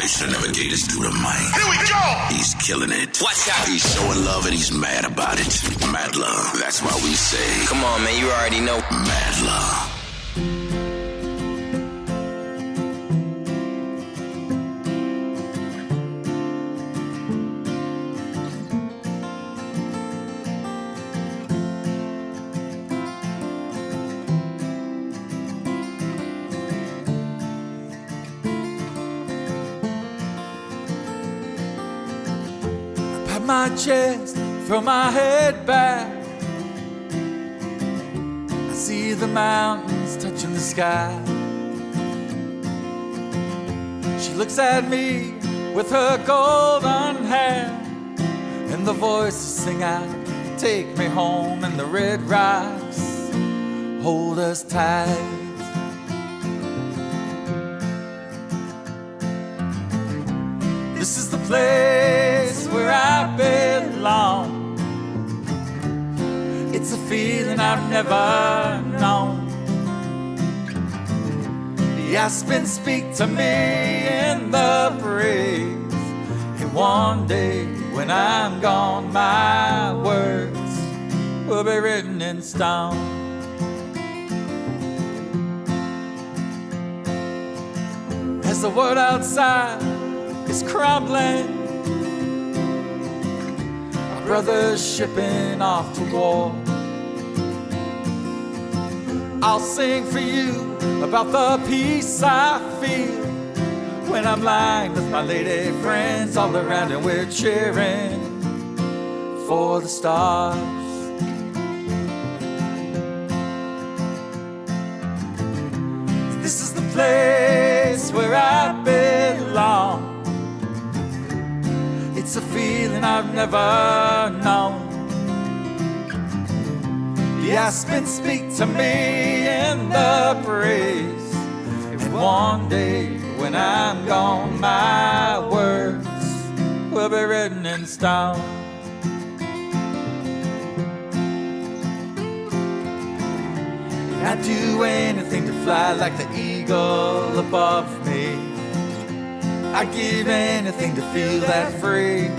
They should never gave this dude a mic. Here we go! He's killing it. Watch out. He's showing love and he's mad about it. Madluh. That's why we say, Come on, man, you already know. Madluh. My chest, throw my head back. I see the mountains touching the sky. She looks at me with her golden hair, and the voices sing out, take me home, and the red rocks hold us tight. This is the place where I belong. It's a feeling I've never known. The aspens speak to me in the breeze, and one day when I'm gone, my words will be written in stone. As the world outside is crumbling, our brothers shipping off to war, I'll sing for you about the peace I feel when I'm lying with my lady friends all around and we're cheering for the stars. This is the place where I belong. It's a feeling I've never known. The aspens speak to me in the breeze, and one day when I'm gone, my words will be written in stone. And I'd do anything to fly like the eagle above me. I'd give anything to feel that free.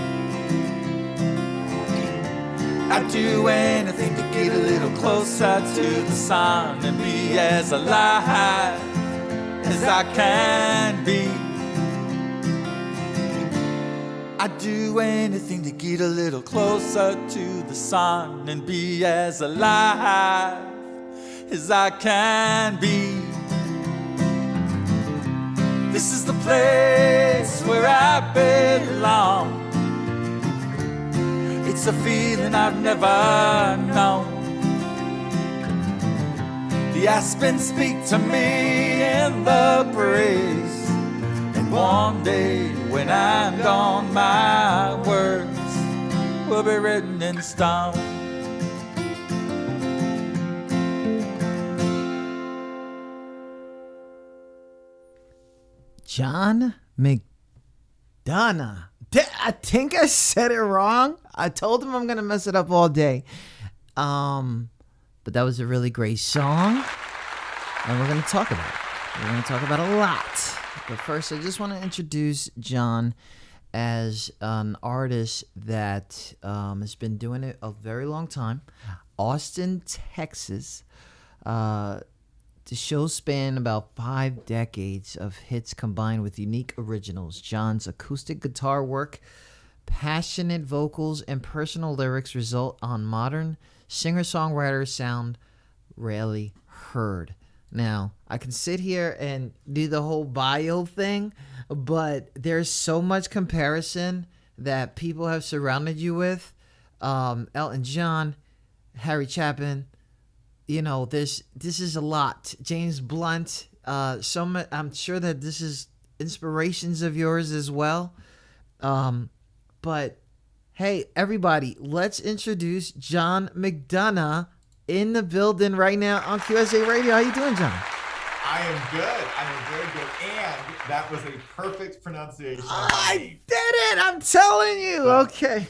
I'd do anything to get a little closer to the sun and be as alive as I can be. I'd do anything to get a little closer to the sun and be as alive as I can be. This is the place where I belong. It's a feeling I've never known. The aspens speak to me in the breeze, and one day when I'm gone, my words will be written in stone. John Mcdonough. I think I said it wrong. I told him I'm going to mess it up all day. But that was a really great song. And we're going to talk about it. We're going to talk about a lot. But first, I just want to introduce John as an artist that has been doing it a very long time. Austin, Texas. The show spanned about 5 decades of hits combined with unique originals. John's acoustic guitar work, passionate vocals, and personal lyrics result on modern singer-songwriter sound rarely heard. Now, I can sit here and do the whole bio thing, but there's so much comparison that people have surrounded you with. Elton John, Harry Chapin, you know, this is a lot. James Blunt, I'm sure that this is inspirations of yours as well. But hey, everybody, let's introduce John Mcdonough in the building right now on QSA Radio. How you doing, John? I am good. I am very good. And that was a perfect pronunciation. I did it. I'm telling you. Okay.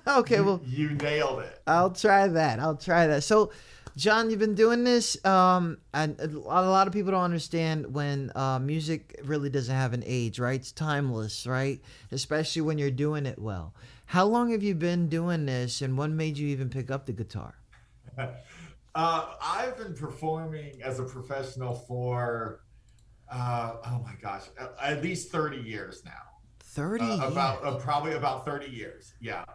Okay. Well, you nailed it. I'll try that. So, John, you've been doing this, and a lot of people don't understand when music really doesn't have an age, right? It's timeless, right? Especially when you're doing it well. How long have you been doing this, and what made you even pick up the guitar? I've been performing as a professional for, oh my gosh, at least 30 years now. 30 years. Probably about 30 years. Yeah.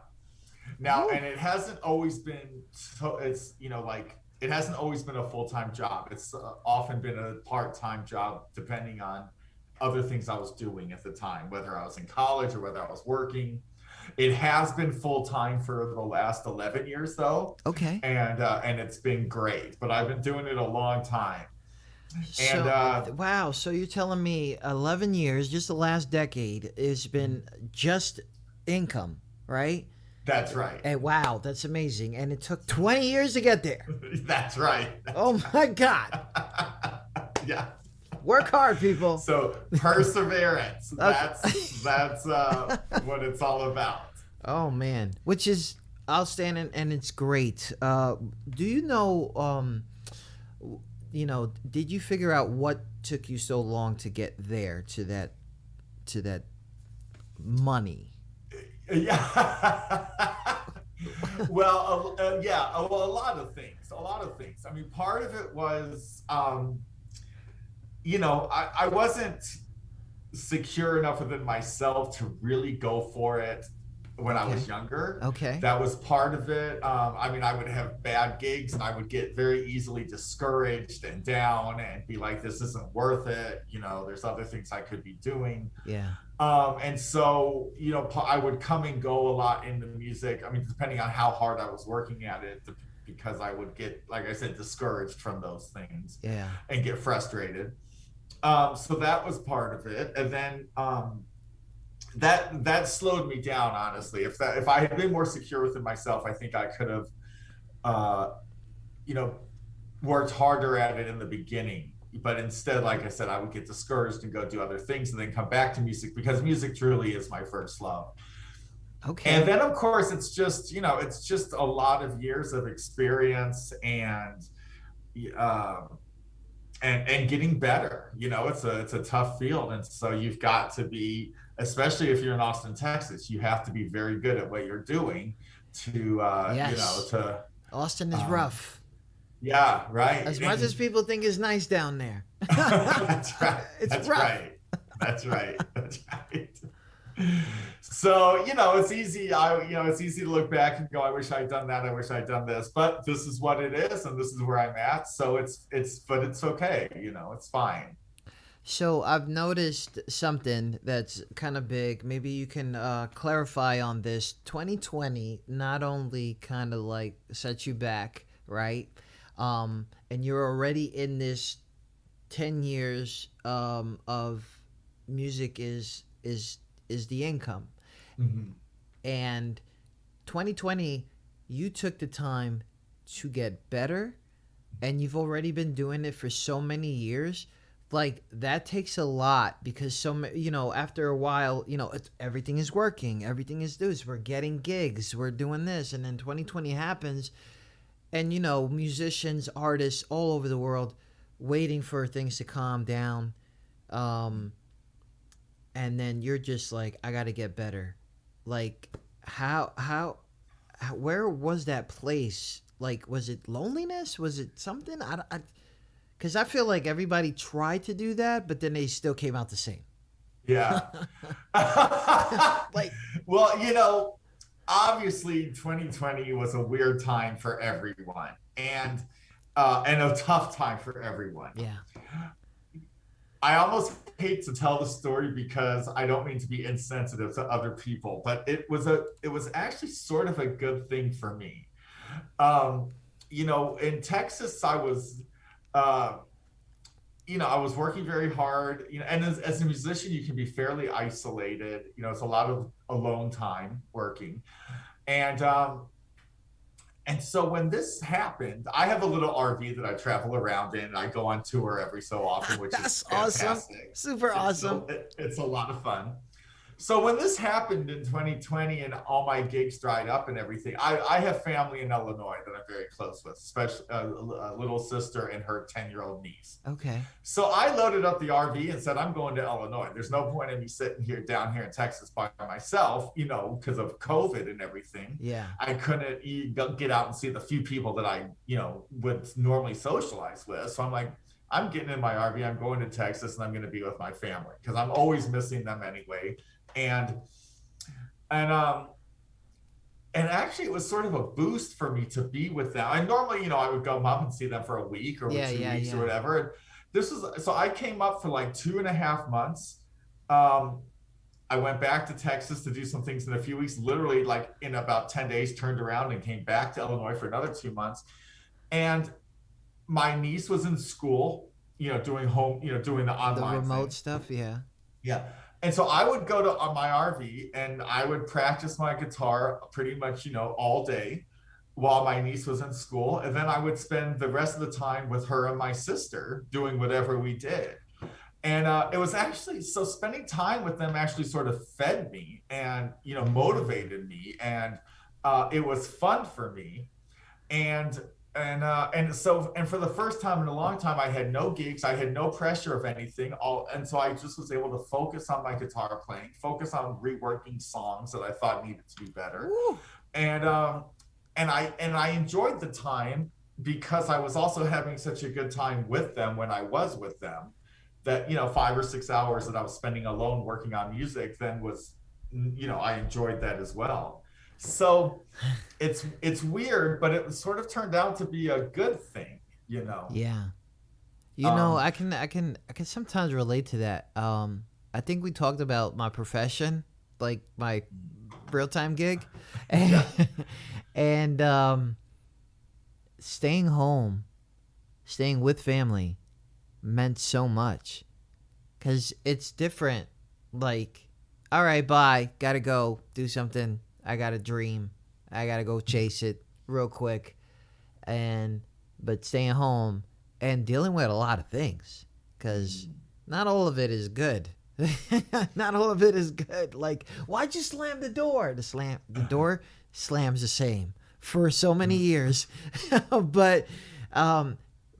Now, Ooh. and it hasn't always been, so it's, like, it hasn't always been a full-time job. It's often been a part-time job, depending on other things I was doing at the time, whether I was in college or whether I was working. It has been full-time for the last 11 years, though. Okay. And it's been great, but I've been doing it a long time. And So, wow. So you're telling me 11 years, just the last decade, has been just income, right? that's right. And wow, that's amazing. And it took 20 years to get there. That's right. Oh my God. Yeah. Work hard, people. So perseverance. Okay. That's what it's all about. Oh man, which is outstanding and it's great. Do you know? Did you figure out what took you so long to get there to that money? Yeah. Well, yeah. Well, a lot of things. A lot of things. I mean, part of it was, I wasn't secure enough within myself to really go for it when I was younger. Okay. That was part of it. I mean, I would have bad gigs and I would get very easily discouraged and down and be like, this isn't worth it. There's other things I could be doing. Yeah. And so, I would come and go a lot in the music. I mean, depending on how hard I was working at it, because I would get, like I said, discouraged from those things. Yeah. And get frustrated. So that was part of it. And then, that slowed me down, honestly. If I had been more secure within myself, I think I could have worked harder at it in the beginning. But instead, like I said, I would get discouraged and go do other things and then come back to music, because music truly is my first love. Okay. And then of course it's just a lot of years of experience and getting better. It's a tough field, and so you've got to be, especially if you're in Austin, Texas, you have to be very good at what you're doing to Yes. Austin is rough. Yeah, right. As much as people think it's nice down there. That's right. It's rough. Right. That's right. That's right. So, it's easy. It's easy to look back and go, I wish I'd done that. I wish I'd done this, but this is what it is. And this is where I'm at. So but it's okay. It's fine. So I've noticed something that's kind of big. Maybe you can clarify on this. 2020 not only kind of like set you back, right? And you're already in this 10 years of music is the income. Mm-hmm. And 2020, you took the time to get better, and you've already been doing it for so many years. Like, that takes a lot, because after a while, everything is working, everything is this, we're getting gigs, we're doing this, and then 2020 happens, and musicians, artists all over the world waiting for things to calm down, and then you're just like, I gotta get better. Like, where was that place? Like, was it loneliness? Was it something? Because I feel like everybody tried to do that, but then they still came out the same. Yeah. Like, well, obviously 2020 was a weird time for everyone, and a tough time for everyone. Yeah. I almost hate to tell the story because I don't mean to be insensitive to other people, but it was actually sort of a good thing for me. In Texas, I was working very hard, and as a musician, you can be fairly isolated. It's a lot of alone time working. And so when this happened, I have a little RV that I travel around in. I go on tour every so often, which That's is fantastic. awesome. Super awesome. It's a lot of fun. So when this happened in 2020 and all my gigs dried up and everything, I have family in Illinois that I'm very close with, especially a little sister and her 10-year-old niece. Okay. So I loaded up the RV and said, I'm going to Illinois. There's no point in me sitting here down here in Texas by myself, because of COVID and everything. Yeah. I couldn't get out and see the few people that I, would normally socialize with. So I'm like, I'm getting in my RV. I'm going to Texas and I'm going to be with my family because I'm always missing them anyway. And actually it was sort of a boost for me to be with them. I normally, I would go up and see them for a week or 2 weeks or whatever. And so I came up for like 2.5 months. I went back to Texas to do some things in a few weeks, literally like in about 10 days, turned around and came back to Illinois for another 2 months. And my niece was in school, doing the online remote stuff. Yeah. Yeah. And so I would go to my RV and I would practice my guitar pretty much, all day while my niece was in school. And then I would spend the rest of the time with her and my sister doing whatever we did. And it was actually, so spending time with them actually sort of fed me and, motivated me. And it was fun for me. And for the first time in a long time, I had no gigs. I had no pressure of anything. And so I just was able to focus on my guitar playing, focus on reworking songs that I thought needed to be better. Ooh. And I enjoyed the time because I was also having such a good time with them when I was with them that, 5 or 6 hours that I was spending alone working on music then was, I enjoyed that as well. So it's weird, but it sort of turned out to be a good thing, Yeah. I can sometimes relate to that. I think we talked about my profession, like my real-time gig, and staying home, staying with family meant so much because it's different. Like, all right, bye, gotta go do something. I got a dream. I got to go chase it real quick. But staying home and dealing with a lot of things because not all of it is good. Not all of it is good. Like, why'd you slam the door? The door slams the same for so many years. But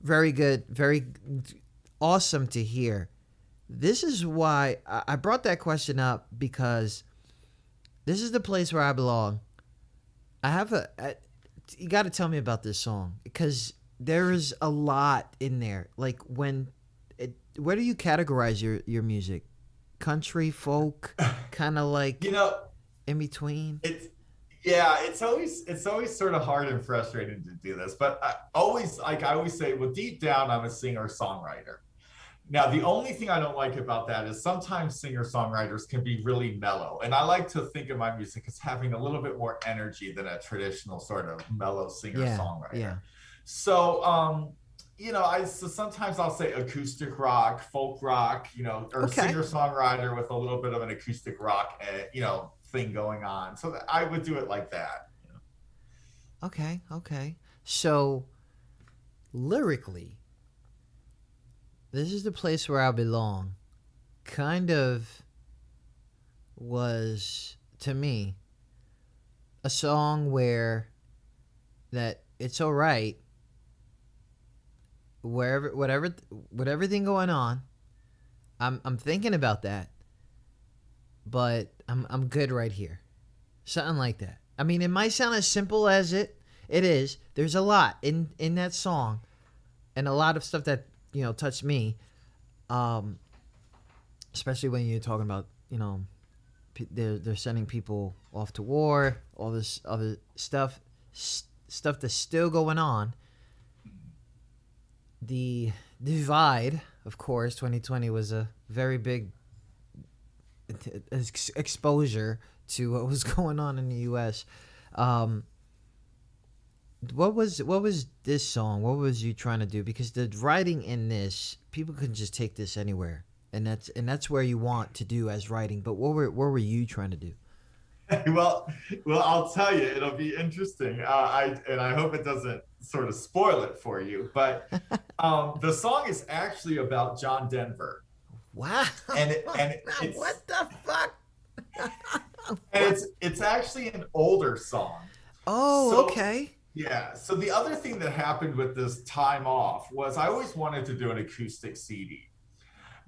very good. Very awesome to hear. This is why I brought that question up because this is the place where I belong. You got to tell me about this song because there is a lot in there. Like where do you categorize your music? Country, folk, kind of like in between. It's always sort of hard and frustrating to do this, but I always say, well, deep down, I'm a singer-songwriter. Now, the only thing I don't like about that is sometimes singer-songwriters can be really mellow. And I like to think of my music as having a little bit more energy than a traditional sort of mellow singer-songwriter. Yeah. So, so sometimes I'll say acoustic rock, folk rock, or singer-songwriter with a little bit of an acoustic rock, thing going on. So I would do it like that. Okay. So, lyrically, this is the place where I belong. Kind of was, to me, a song where that it's all right. With everything going on, I'm thinking about that, but I'm good right here. Something like that. I mean, it might sound as simple as it is. There's a lot in that song, and a lot of stuff that touched me, especially when you're talking about they're sending people off to war, all this other stuff that's still going on. The divide, of course, 2020 was a very big exposure to what was going on in the U.S. What was this song? What was you trying to do? Because the writing in this, people can just take this anywhere, and that's where you want to do as writing. But what were you trying to do? Well, I'll tell you, it'll be interesting. I hope it doesn't sort of spoil it for you. But the song is actually about John Denver. Wow. And it's, what the fuck? And it's actually an older song. Oh, So, okay. yeah. So the other thing that happened with this time off was I always wanted to do an acoustic CD.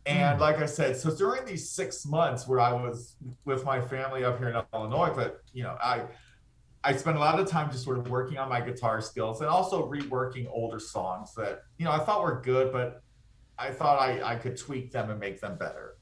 And like I said, so during these 6 months where I was with my family up here in Illinois, but I spent a lot of time just sort of working on my guitar skills and also reworking older songs that, I thought were good, but I thought I could tweak them and make them better.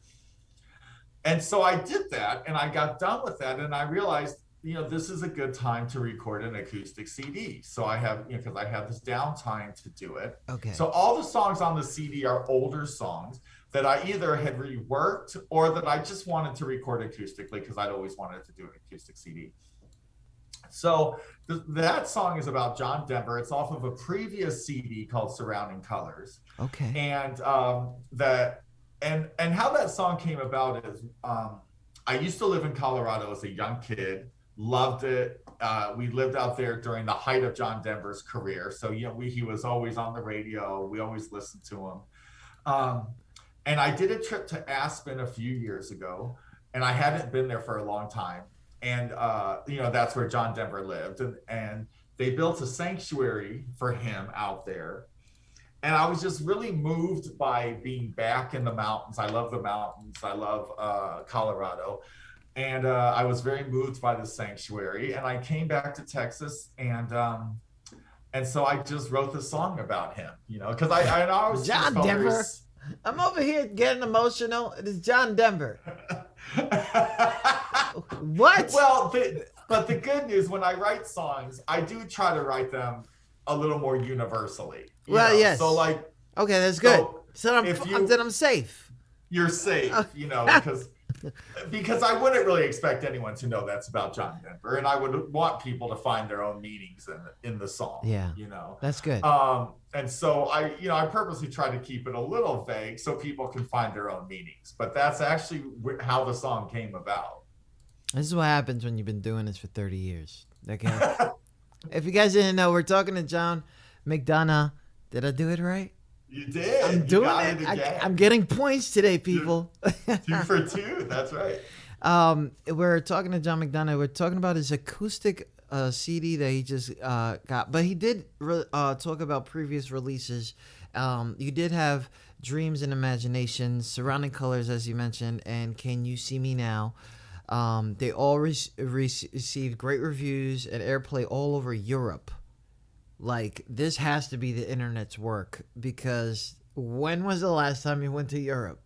And so I did that and I got done with that and I realized, this is a good time to record an acoustic CD. So I have, because I have this downtime to do it. Okay. So all the songs on the CD are older songs that I either had reworked or that I just wanted to record acoustically because I'd always wanted to do an acoustic CD. So that song is about John Denver. It's off of a previous CD called Surrounding Colors. Okay. And and how that song came about is I used to live in Colorado as a young kid. Loved it. We lived out there during the height of John Denver's career. So, he was always on the radio. We always listened to him. And I did a trip to Aspen a few years ago, and I hadn't been there for a long time. And, that's where John Denver lived. And they built a sanctuary for him out there. And I was just really moved by being back in the mountains. I love the mountains. I love Colorado. And I was very moved by the sanctuary. And I came back to Texas and so I just wrote the song about him, because I always John Denver. I'm over here getting emotional. It's John Denver. What? Well, but the good news, when I write songs, I do try to write them a little more universally. Yes. So okay, that's good. So then I'm safe. You're safe, because I wouldn't really expect anyone to know that's about John Denver, and I would want people to find their own meanings in the song. Yeah, that's good. And so I purposely try to keep it a little vague so people can find their own meanings. But that's actually how the song came about. This is what happens when you've been doing this for 30 years. Okay. If you guys didn't know, we're talking to John Mcdonough. Did I do it right? You did. I'm doing it. I'm getting points today, people. 2 for 2. That's right. We're talking to John Mcdonough. We're talking about his acoustic CD that he just got. But he did talk about previous releases. You did have Dreams and Imaginations, Surrounding Colors, as you mentioned, and Can You See Me Now? They all received great reviews and airplay all over Europe. Like, this has to be the internet's work, because when was the last time you went to Europe?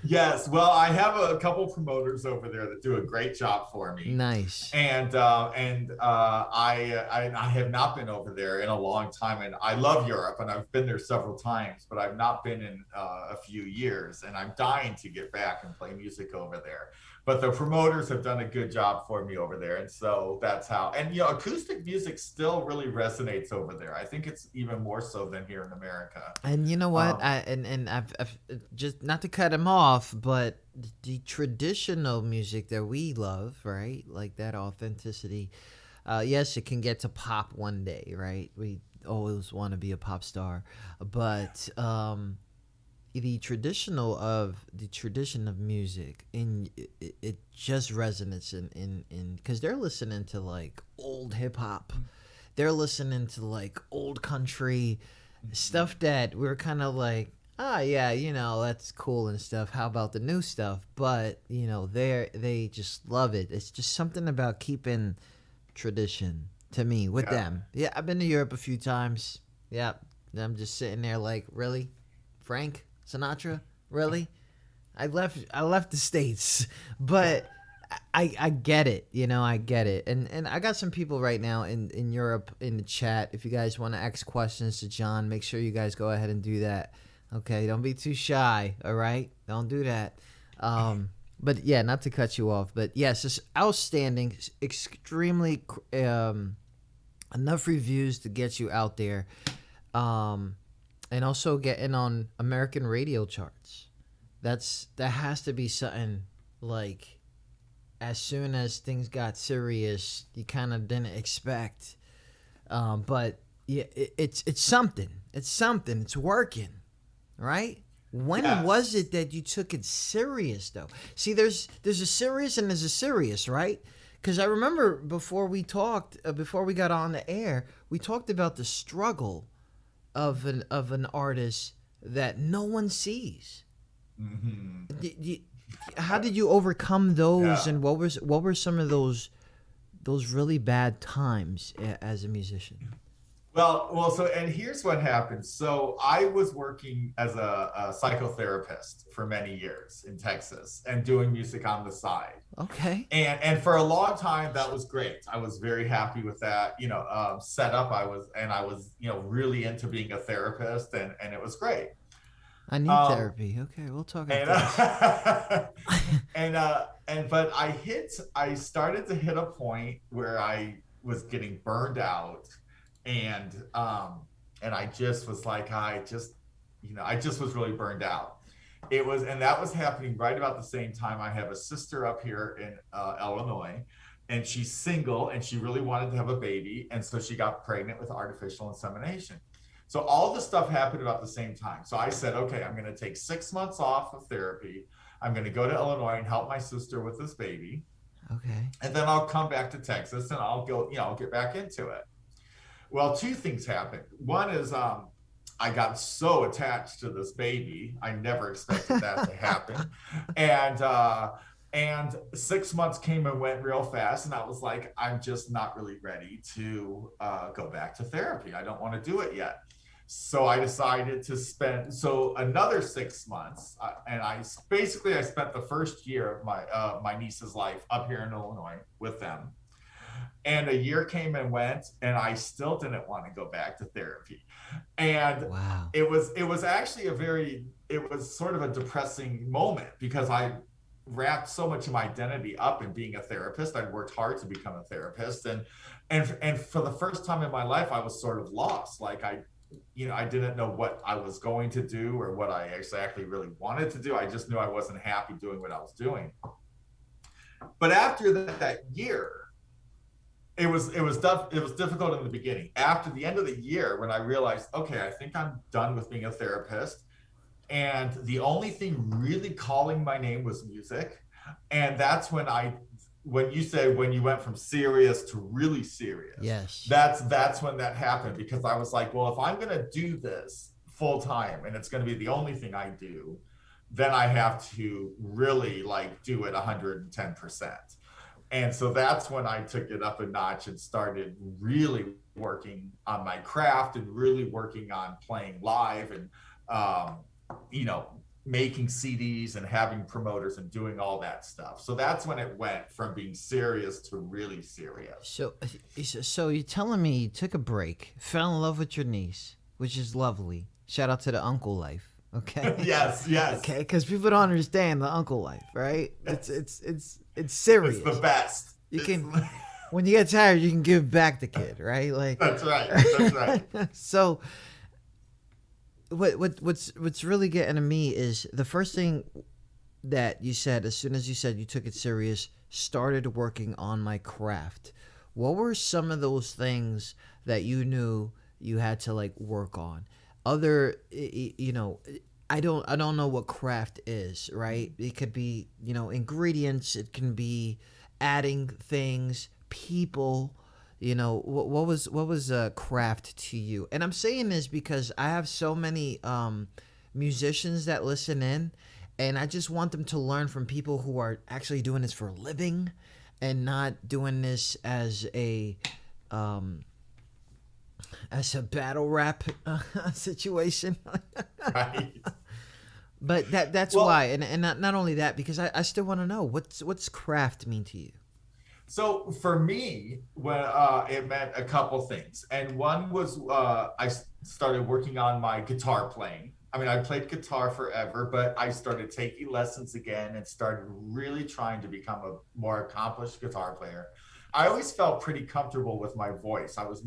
Yes, well, I have a couple promoters over there that do a great job for me. Nice. And I have not been over there in a long time, and I love Europe, and I've been there several times, but I've not been in a few years, and I'm dying to get back and play music over there. But the promoters have done a good job for me over there, and so that's how. And acoustic music still really resonates over there. I think it's even more so than here in America. And you know what? I've just, not to cut him off, but the traditional music that we love, right? Like that authenticity. Yes, it can get to pop one day, right? We always want to be a pop star, but the tradition of music, and it just resonates in because they're listening to like old hip hop, they're listening to like old country stuff that we're kind of like, yeah, that's cool and stuff. How about the new stuff? But they just love it. It's just something about keeping tradition to me with them. Yeah, I've been to Europe a few times. Yeah, I'm just sitting there like, really, Frank Sinatra, really? I left the States, but I get it, I get it. And I got some people right now in Europe in the chat. If you guys want to ask questions to John, make sure you guys go ahead and do that. Okay, don't be too shy, all right? Don't do that. But yeah, not to cut you off, but yes, it's outstanding, extremely enough reviews to get you out there. And also getting on American radio charts. That has to be something, like, as soon as things got serious, you kind of didn't expect. But yeah, it's something. It's something. It's working, right? When was it that you took it serious, though? See, there's a serious and there's a serious, right? Because I remember before we talked, before we got on the air, we talked about the struggle of an artist that no one sees. How did you overcome those, and what were some of those really bad times as a musician? So here's what happened. So I was working as a psychotherapist for many years in Texas and doing music on the side. Okay. And for a long time, that was great. I was very happy with that, setup. I was, really into being a therapist, and it was great. I need therapy. Okay, we'll talk about that. But I started to hit a point where I was getting burned out. And I just was like, I just was really burned out. And that was happening right about the same time. I have a sister up here in Illinois, and she's single, and she really wanted to have a baby. And so she got pregnant with artificial insemination. So all this stuff happened about the same time. So I said, okay, I'm going to take 6 months off of therapy. I'm going to go to Illinois and help my sister with this baby. Okay. And then I'll come back to Texas, and I'll go, I'll get back into it. Well, two things happened. One is I got so attached to this baby. I never expected that to happen. And 6 months came and went real fast. And I was like, I'm just not really ready to go back to therapy. I don't want to do it yet. So I decided to spend another 6 months. And I spent the first year of my niece's life up here in Illinois with them. And a year came and went, and I still didn't want to go back to therapy. And wow. It was actually it was sort of a depressing moment, because I wrapped so much of my identity up in being a therapist. I'd worked hard to become a therapist. And for the first time in my life, I was sort of lost. Like I didn't know what I was going to do or what I exactly really wanted to do. I just knew I wasn't happy doing what I was doing. But after that year, it was difficult in the beginning. After the end of the year, when I realized, okay, I think I'm done with being a therapist, and the only thing really calling my name was music. And that's when you went from serious to really serious. Yes. That's when that happened, because I was like, well, if I'm going to do this full time and it's going to be the only thing I do, then I have to really do it 110%. And so that's when I took it up a notch and started really working on my craft and really working on playing live and, making CDs and having promoters and doing all that stuff. So that's when it went from being serious to really serious. So you're telling me you took a break, fell in love with your niece, which is lovely. Shout out to the uncle life. Okay. Yes. Okay, because people don't understand the uncle life, right? It's serious. It's the best. You can, when you get tired, you can give back the kid, right? Like that's right. So, what's really getting to me is the first thing that you said. As soon as you said you took it serious, started working on my craft. What were some of those things that you knew you had to work on? I don't know what craft is, right? It could be, ingredients. It can be adding things, people. What was craft to you? And I'm saying this because I have so many musicians that listen in, and I just want them to learn from people who are actually doing this for a living, and not doing this as a battle rap situation. Right. But that's why, and not only that, because I still want to know what's craft mean to you. So for me, when it meant a couple things, and one was I started working on my guitar playing. I mean, I played guitar forever, but I started taking lessons again and started really trying to become a more accomplished guitar player. I always felt pretty comfortable with my voice. I was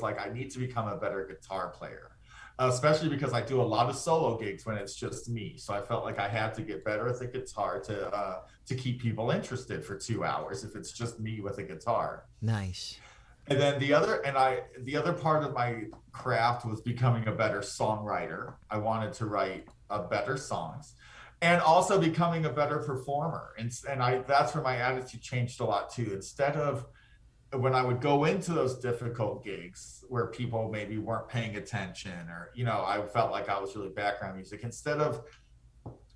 like, I need to become a better guitar player. Especially because I do a lot of solo gigs when it's just me. So I felt like I had to get better at the guitar to keep people interested for 2 hours if it's just me with a guitar. Nice. And then the other part of my craft was becoming a better songwriter. I wanted to write better songs, and also becoming a better performer. And that's where my attitude changed a lot too. Instead of when I would go into those difficult gigs where people maybe weren't paying attention, or, you know, I felt like I was really background music, instead of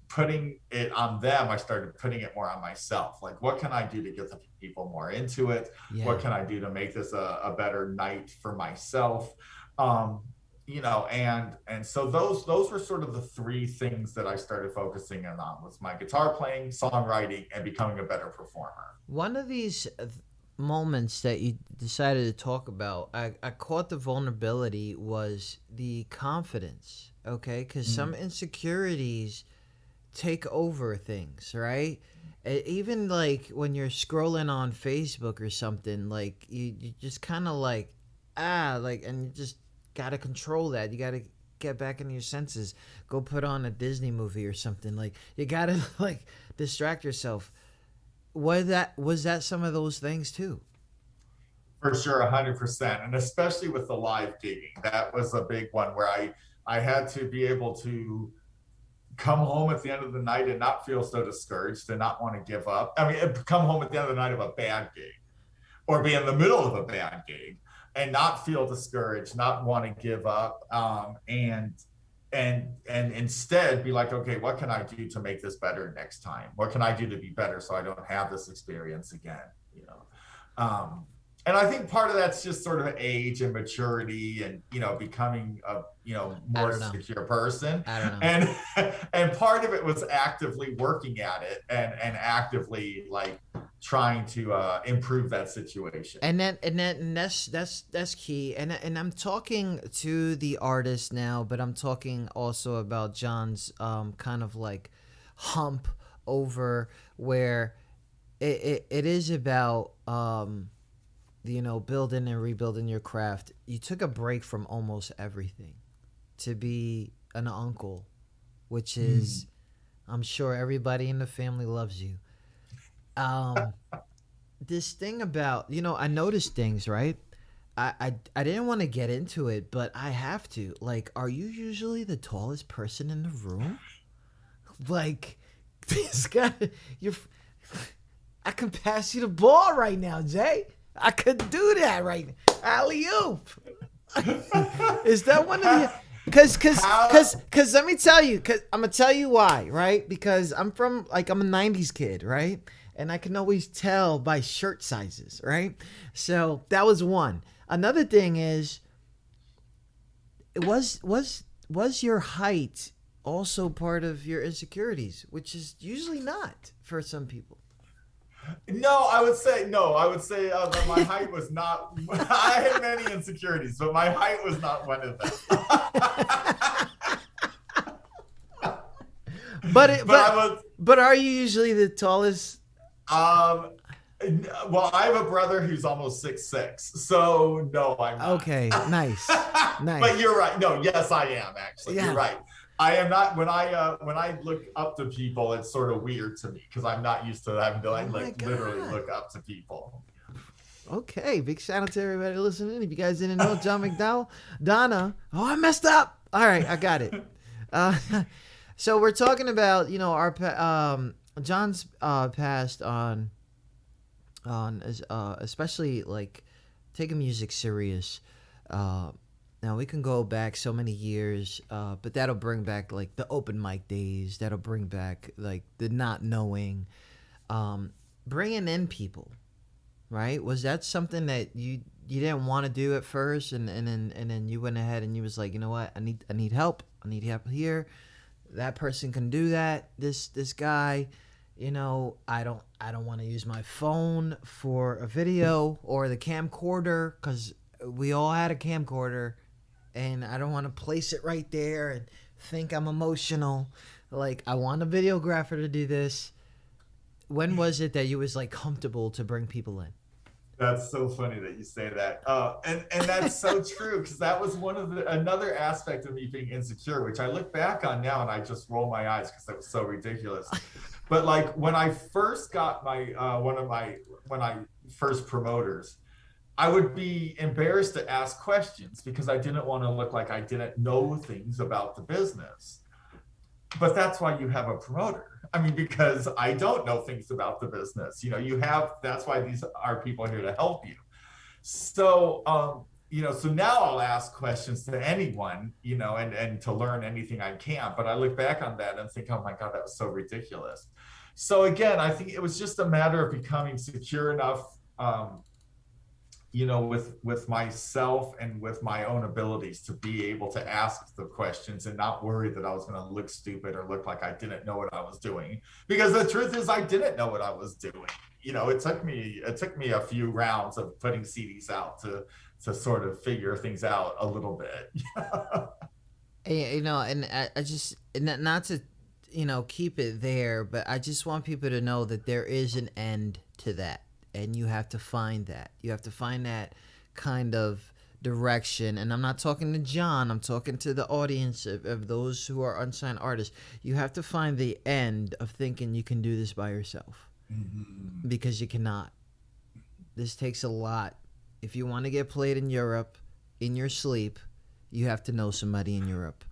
putting it on them, I started putting it more on myself. Like, what can I do to get the people more into it? Yeah. What can I do to make this a better night for myself? You know, and so those were sort of the three things that I started focusing in on, was my guitar playing, songwriting, and becoming a better performer. One of these moments that you decided to talk about, I caught the vulnerability, was the confidence, okay? Because some insecurities take over things, right? Even like when you're scrolling on Facebook or something, like you just kind of like, and you just got to control that. You got to get back into your senses. Go put on a Disney movie or something. Like, you got to like distract yourself. Was that some of those things too? For sure, 100%. And especially with the live gigging, that was a big one where I had to be able to come home at the end of the night and not feel so discouraged and not want to give up. I mean, come home at the end of the night of a bad gig, or be in the middle of a bad gig and not feel discouraged, not want to give up, and instead be like, okay, what can I do to make this better next time? What can I do to be better so I don't have this experience again? You know, and I think part of that's just sort of age and maturity, and, you know, becoming a, you know, more secure person. And part of it was actively working at it and actively like trying to improve that situation. And that's key. And I'm talking to the artist now, but I'm talking also about John's kind of like hump over where it is about you know, building and rebuilding your craft. You took a break from almost everything to be an uncle, which is, I'm sure everybody in the family loves you. This thing about, you know, I noticed things, right? I didn't want to get into it, but I have to. Like, are you usually the tallest person in the room? Like, this guy, I can pass you the ball right now, Jay. I could do that right now. Alley-oop. Is that one of the... Because let me tell you, because I'm going to tell you why, right? Because I'm a 90s kid, right? And I can always tell by shirt sizes, right? So that was one. Another thing is, was your height also part of your insecurities, which is usually not for some people? No, I would say that my height was not. I had many insecurities, but my height was not one of them. But are you usually the tallest? Well, I have a brother who's almost 6'6", so no, I'm not. Okay, nice. But you're right. No, yes, I am actually. Yeah. You're right. I am not. When I look up to people, it's sort of weird to me because I'm not used to having to literally look up to people. Okay, big shout out to everybody listening. If you guys didn't know, John Mcdonough. Oh, I messed up. All right, I got it. So we're talking about, you know, our John's passed on especially like taking music serious. Now we can go back so many years, but that'll bring back like the open mic days. That'll bring back like the not knowing, bringing in people, right? Was that something that you didn't want to do at first, and then you went ahead and you was like, you know what, I need help. I need help here. That person can do that. This guy, you know, I don't want to use my phone for a video or the camcorder, because we all had a camcorder. And I don't want to place it right there and think I'm emotional. Like, I want a videographer to do this. When was it that you was like comfortable to bring people in? That's so funny that you say that. And that's so true, because that was another aspect of me being insecure, which I look back on now and I just roll my eyes because that was so ridiculous. But like when I first got my when I first promoters, I would be embarrassed to ask questions because I didn't want to look like I didn't know things about the business. But that's why you have a promoter. I mean, because I don't know things about the business. That's why these are people here to help you. So, so now I'll ask questions to anyone, and to learn anything I can. But I look back on that and think, oh my God, that was so ridiculous. So again, I think it was just a matter of becoming secure enough, with myself and with my own abilities to be able to ask the questions and not worry that I was going to look stupid or look like I didn't know what I was doing. Because the truth is, I didn't know what I was doing. It took me a few rounds of putting CDs out to sort of figure things out a little bit. And I just, not to, keep it there, but I just want people to know that there is an end to that. And you have to find that. You have to find that kind of direction. And I'm not talking to John. I'm talking to the audience of those who are unsigned artists. You have to find the end of thinking you can do this by yourself. Mm-hmm. Because you cannot. This takes a lot. If you want to get played in Europe in your sleep, you have to know somebody in Europe.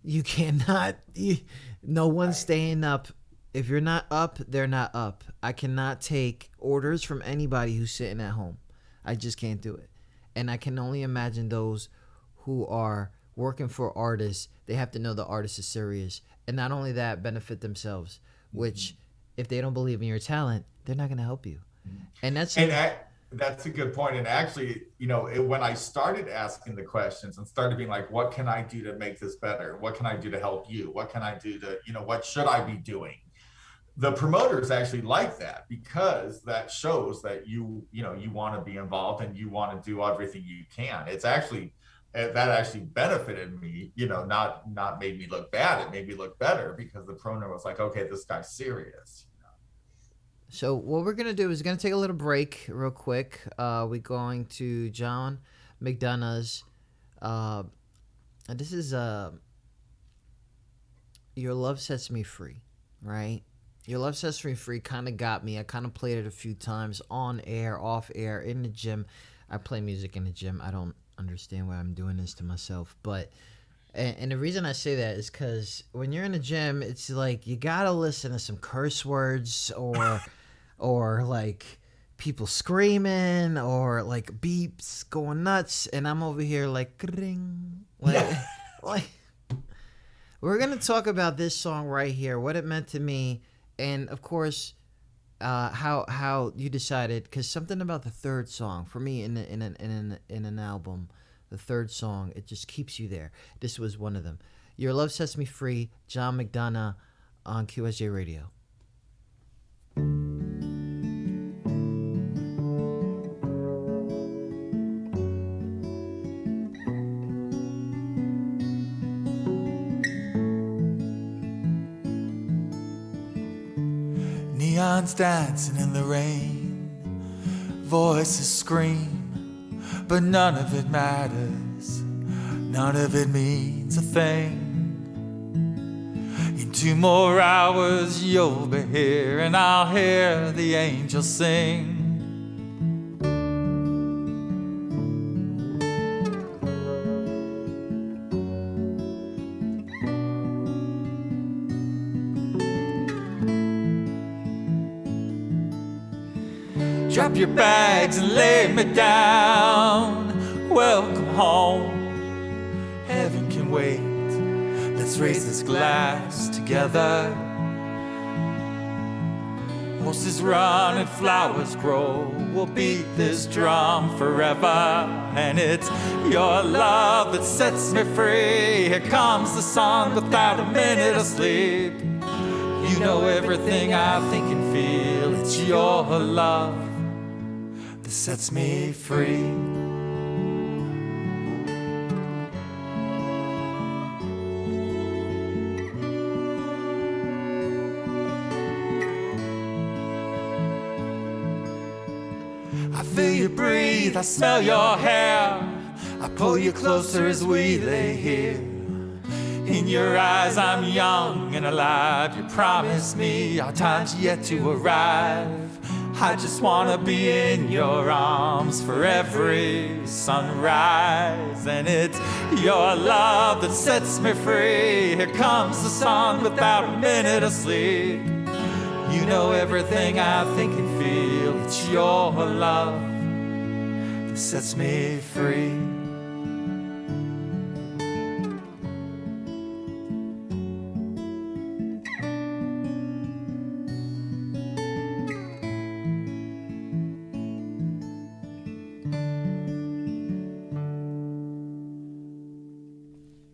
You cannot. No one's staying up. If you're not up, they're not up. I cannot take orders from anybody who's sitting at home. I just can't do it. And I can only imagine those who are working for artists. They have to know the artist is serious. And not only that, benefit themselves, which if they don't believe in your talent, they're not going to help you. And that's a good point. And actually, when I started asking the questions and started being like, what can I do to make this better? What can I do to help you? What can I do to, what should I be doing? The promoters actually like that, because that shows that you want to be involved and you want to do everything you can. That actually benefited me, not made me look bad. It made me look better, because the promoter was like, okay, this guy's serious. So what we're going to do is going to take a little break real quick. We're going to John Mcdonough's, this is Your Love Sets Me Free, right? Your Love Sets Me Free kind of got me. I kind of played it a few times on air, off air, in the gym. I play music in the gym. I don't understand why I'm doing this to myself. But, and the reason I say that is because when you're in the gym, it's like you got to listen to some curse words or like people screaming or like beeps going nuts. And I'm over here like, like, we're going to talk about this song right here, what it meant to me. And of course, how you decided, because something about the third song for me in an album, the third song, it just keeps you there. This was one of them. Your Love Sets Me Free, John Mcdonough on QSJ Radio. Neons dancing in the rain, voices scream, but none of it matters, none of it means a thing. In 2 more hours you'll be here, and I'll hear the angels sing. Drop your bags and lay me down. Welcome home. Heaven can wait. Let's raise this glass together. Horses run and flowers grow. We'll beat this drum forever. And it's your love that sets me free. Here comes the sun without a minute of sleep. You know everything I think and feel. It's your love that sets me free. I feel you breathe, I smell your hair. I pull you closer as we lay here. In your eyes I'm young and alive. You promised me our time's yet to arrive. I just wanna be in your arms for every sunrise. And it's your love that sets me free. Here comes the sun without a minute of sleep. You know everything I think and feel. It's your love that sets me free.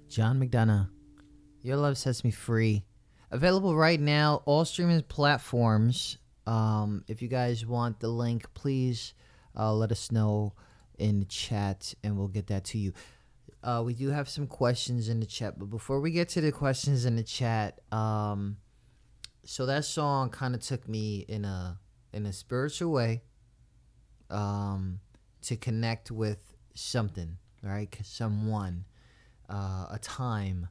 John Mcdonough, Your Love Sets Me Free. Available right now, all streaming platforms. If you guys want the link, please let us know in the chat and we'll get that to you. We do have some questions in the chat, but before we get to the questions in the chat, so that song kind of took me in a spiritual way to connect with something, right? Someone. A time.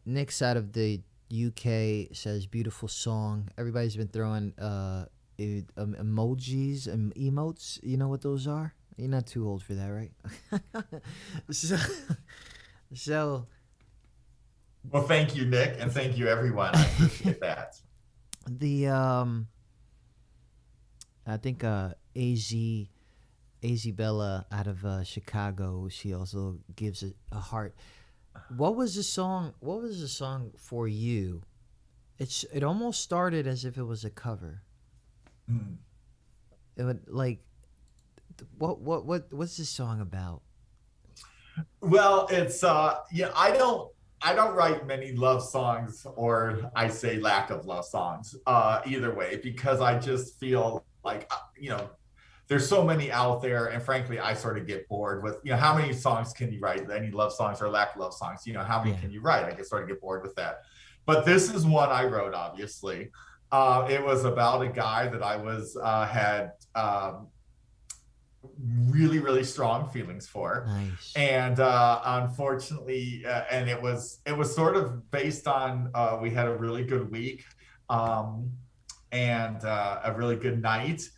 Nick's out of the UK says beautiful song. Everybody's been throwing emojis and emotes. You know what those are? You're not too old for that, right? so Well, thank you, Nick, and thank you, everyone. I appreciate that. The I think AZ Bella out of Chicago, she also gives a heart. What was the song? What was the song for you? It almost started as if it was a cover. Mm. It would like, what's this song about? Well, it's I don't write many love songs, or I say lack of love songs, either way, because I just feel like there's so many out there, and frankly, I sort of get bored with, how many songs can you write? Any love songs or lack of love songs? How many can you write? I sort of get bored with that. But this is one I wrote, obviously. It was about a guy that I had really, really strong feelings for. Nice. And unfortunately, and it was sort of based on, we had a really good week and a really good night.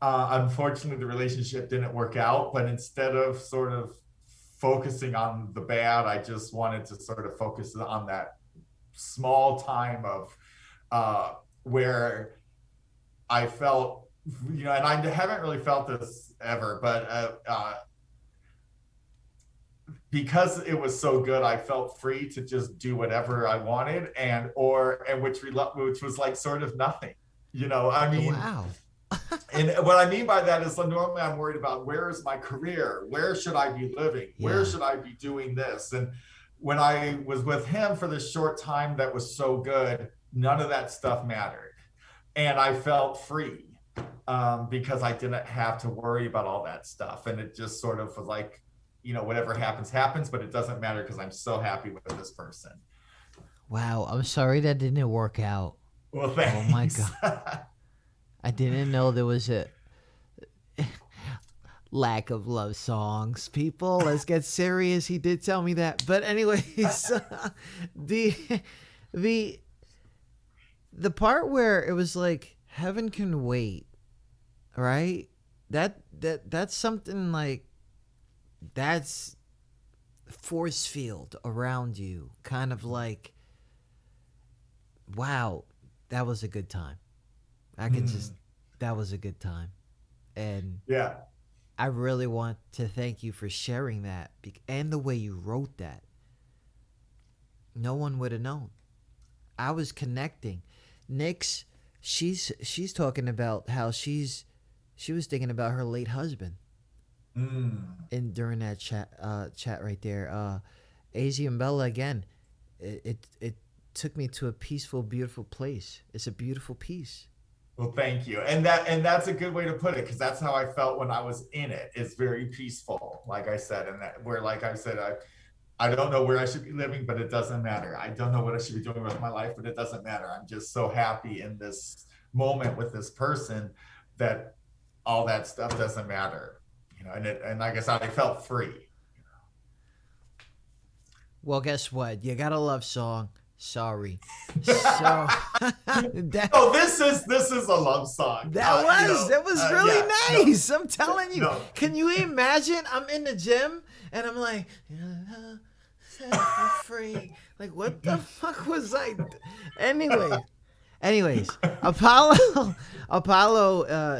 Unfortunately, the relationship didn't work out, but instead of sort of focusing on the bad, I just wanted to sort of focus on that small time of where I felt, and I haven't really felt this ever, but because it was so good, I felt free to just do whatever I wanted, and which was like sort of nothing, Wow. And what I mean by that is, normally I'm worried about, where is my career? Where should I be living? Yeah. Where should I be doing this? And when I was with him for this short time that was so good, none of that stuff mattered. And I felt free because I didn't have to worry about all that stuff. And it just sort of was like, whatever happens, happens, but it doesn't matter because I'm so happy with this person. Wow. I'm sorry that didn't work out. Well, thanks. Oh my God. I didn't know there was a lack of love songs. People, let's get serious. He did tell me that. But anyways, the part where it was like, heaven can wait, right? That's something like, that's force field around you, kind of like, wow, that was a good time. That was a good time. And yeah, I really want to thank you for sharing that and the way you wrote that. No one would have known. I was connecting. Nyx, she's talking about how she was thinking about her late husband. And during that chat right there, AZ and Bella again, it took me to a peaceful, beautiful place. It's a beautiful piece. Well, thank you. And that's a good way to put it, because that's how I felt when I was in it. It's very peaceful, like I said, and that where, like I said, I don't know where I should be living, but it doesn't matter. I don't know what I should be doing with my life, but it doesn't matter. I'm just so happy in this moment with this person that all that stuff doesn't matter, and like I said, I felt free. Well, guess what? You got a love song. Sorry. So that, Oh, this is a love song. that was really yeah, nice. I'm telling you. no. Can you imagine? I'm in the gym and I'm like, set me free. Like, what the fuck was I? Anyways, Apollo,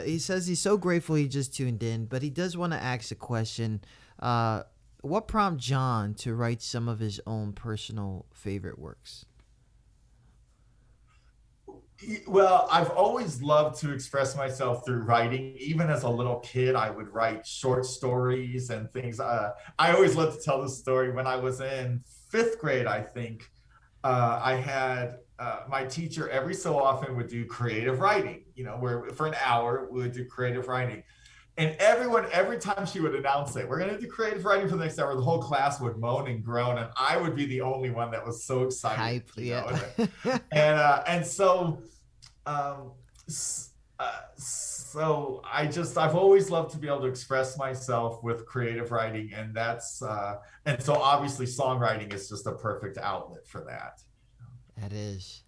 he says he's so grateful he just tuned in, but he does want to ask a question. What prompted John to write some of his own personal favorite works? Well, I've always loved to express myself through writing. Even as a little kid, I would write short stories and things. I always loved to tell this story. When I was in 5th grade, I think, I had my teacher every so often would do creative writing, where for an hour we would do creative writing. And every time she would announce it, we're going to do creative writing for the next hour, the whole class would moan and groan, and I would be the only one that was so excited. Hype, yeah. And so I've always loved to be able to express myself with creative writing, and and so obviously songwriting is just a perfect outlet for that. That is.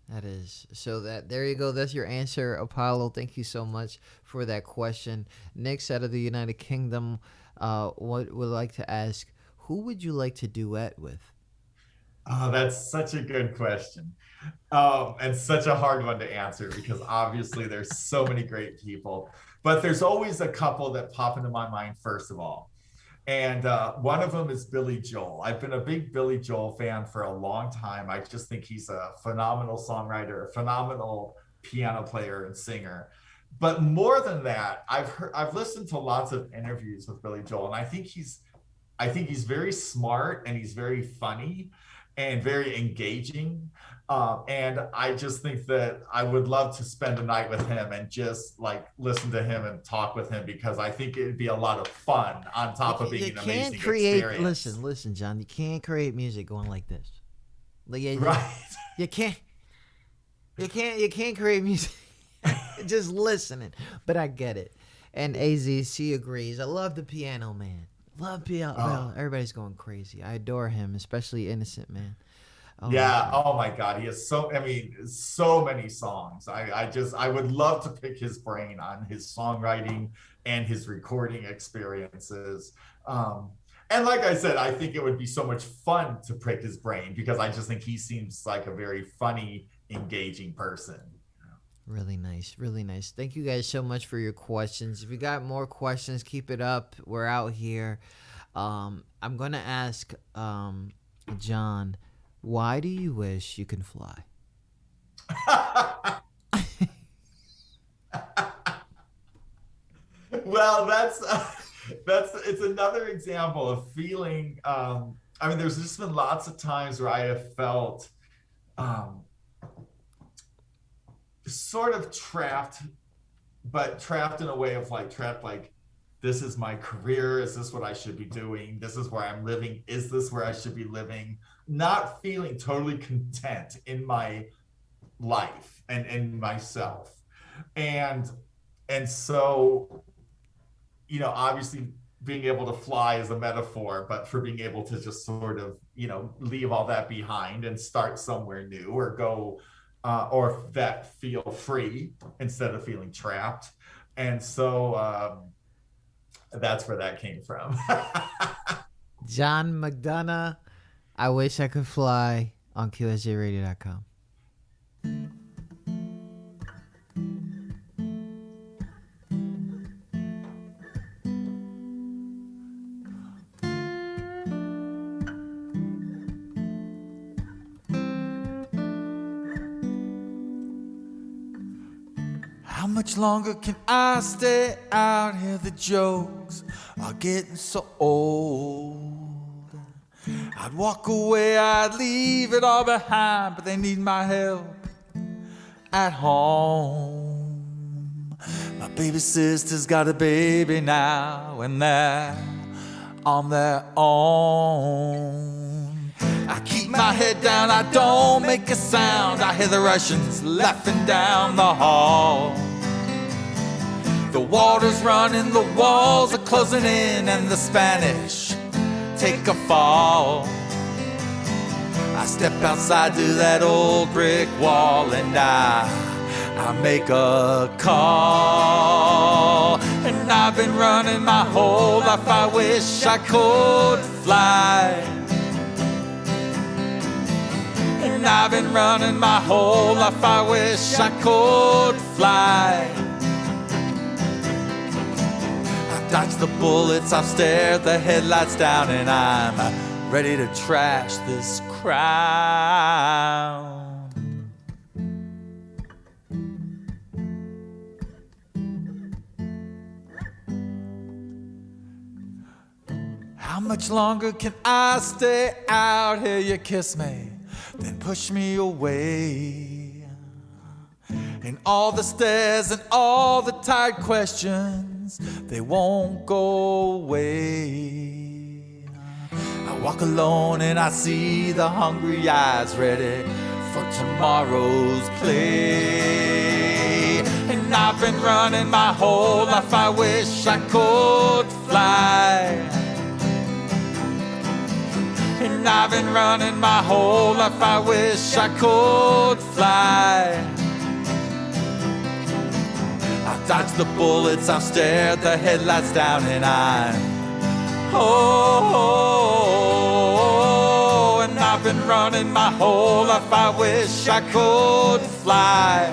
So there you go. That's your answer, Apollo. Thank you so much for that question. Next, out of the United Kingdom, would like to ask, who would you like to duet with? Oh, that's such a good question. And such a hard one to answer because obviously there's so many great people, but there's always a couple that pop into my mind first of all. And one of them is Billy Joel. I've been a big Billy Joel fan for a long time. I just think he's a phenomenal songwriter, a phenomenal piano player and singer. But more than that, I've listened to lots of interviews with Billy Joel, and I think he's very smart and he's very funny and very engaging. And I just think that I would love to spend a night with him and just like listen to him and talk with him because I think it'd be a lot of fun on top of being an amazing experience. Listen, John, you can't create music going like this. Right. You can't create music just listening. But I get it. And AZC agrees. I love the piano man. Love piano. Well, everybody's going crazy. I adore him, especially Innocent Man. Oh yeah. Oh my God. He has so many songs. I would love to pick his brain on his songwriting and his recording experiences. And like I said, I think it would be so much fun to pick his brain because I just think he seems like a very funny, engaging person. Really nice. Really nice. Thank you guys so much for your questions. If you got more questions, keep it up. We're out here. I'm going to ask John, why do you wish you can fly? Well, it's another example of feeling. There's just been lots of times where I have felt sort of trapped, but trapped in a way of this is my career. Is this what I should be doing? This is where I'm living. Is this where I should be living? Not feeling totally content in my life and in myself. And so, obviously being able to fly is a metaphor, but for being able to just sort of, leave all that behind and start somewhere new or go, or that feel free instead of feeling trapped. And so that's where that came from. John Mcdonough, I Wish I Could Fly on QSJRadio.com. How much longer can I stay out here? The jokes are getting so old. I'd walk away, I'd leave it all behind, but they need my help at home. My baby sister's got a baby now, and they're on their own. I keep my head down, I don't make a sound. I hear the Russians laughing down the hall. The water's running, the walls are closing in, and the Spanish take a fall. I step outside to that old brick wall and I make a call. And I've been running my whole life, I wish I could fly. And I've been running my whole life, I wish I could fly. I've dodged the bullets, I've stared the headlights down, and I'm ready to trash this crowd. How much longer can I stay out here? You kiss me, then push me away. And all the stares and all the tired questions, they won't go away. I walk alone and I see the hungry eyes ready for tomorrow's play. And I've been running my whole life, I wish I could fly. And I've been running my whole life, I wish I could fly. I've dodged the bullets, I've stared the headlights down, and I'm and I've been running my whole life, I wish I could fly.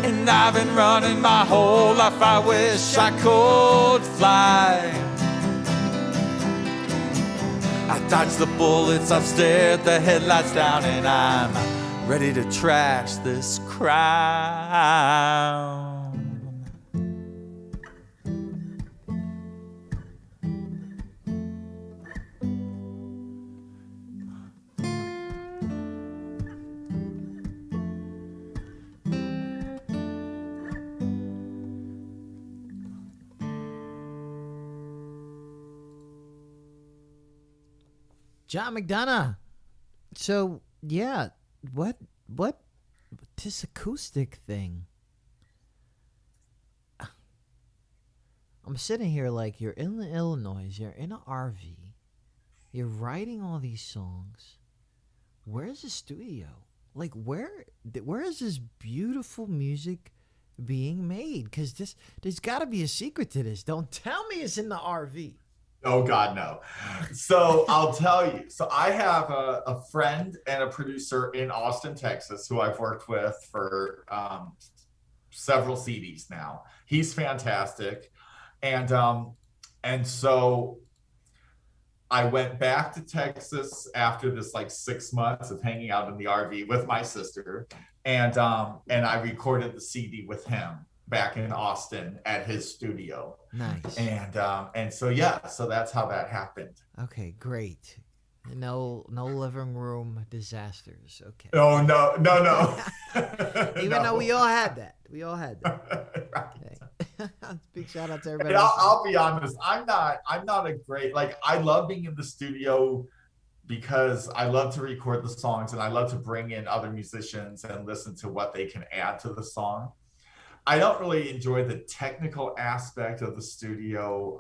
And I've been running my whole life, I wish I could fly. I've dodged the bullets, I've stared the headlights down, and I'm ready to trash this crowd. John Mcdonough. So yeah, what this acoustic thing? I'm sitting here like you're in Illinois, you're in an RV, you're writing all these songs. Where's the studio? Like where is this beautiful music being made? Because there's got to be a secret to this. Don't tell me it's in the RV. Oh God, no. So I'll tell you. So I have a friend and a producer in Austin, Texas, who I've worked with for several CDs now. He's fantastic. And so I went back to Texas after this like 6 months of hanging out in the RV with my sister. And I recorded the CD with him back in Austin at his studio. Nice. And so yeah, so that's how that happened. Okay, great. No living room disasters. Okay. Oh no. Even though we all had that. Right. Okay. Big shout out to everybody. I'll be honest. I'm not a great, like, I love being in the studio because I love to record the songs and I love to bring in other musicians and listen to what they can add to the song. I don't really enjoy the technical aspect of the studio.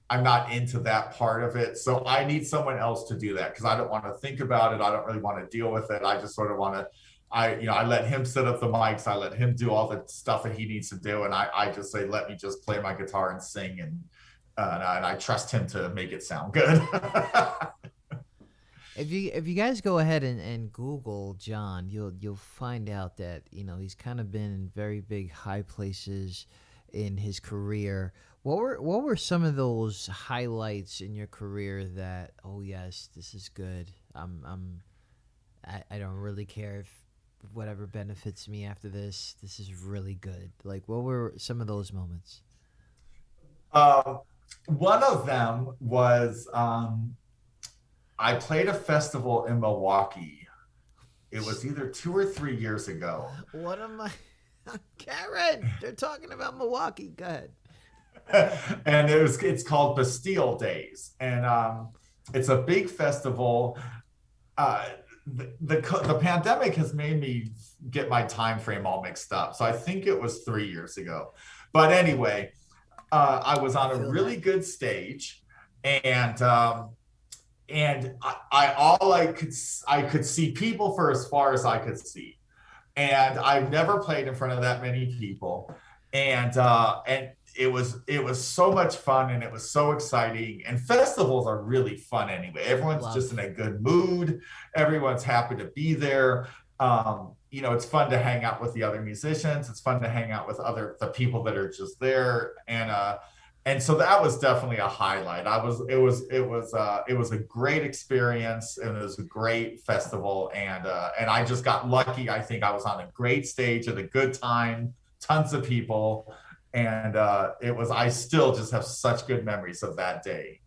I'm not into that part of it. So I need someone else to do that because I don't want to think about it. I don't really want to deal with it. I just sort of want to, I let him set up the mics. I let him do all the stuff that he needs to do. And I just say, let me just play my guitar and sing. And I trust him to make it sound good. If you guys go ahead and Google John, you'll find out that he's kind of been in very big high places in his career. What were some of those highlights in your career that, oh yes, this is good. I don't really care if whatever benefits me after this. This is really good. Like, what were some of those moments? One of them was I played a festival in Milwaukee. It was either 2 or 3 years ago. What am I? Karen, they're talking about Milwaukee. Go ahead. And it's called Bastille Days. And it's a big festival. The pandemic has made me get my time frame all mixed up. So I think it was 3 years ago. But anyway, I was on a really good stage. And I could see people for as far as I could see, and I've never played in front of that many people, and it was so much fun, and it was so exciting. And festivals are really fun anyway. Everyone's just in a good mood. Everyone's happy to be there. You know, it's fun to hang out with the other musicians. It's fun to hang out with the people that are just there. And so that was definitely a highlight. It was a great experience, and it was a great festival. And I just got lucky. I think I was on a great stage at a good time, tons of people. And I still just have such good memories of that day.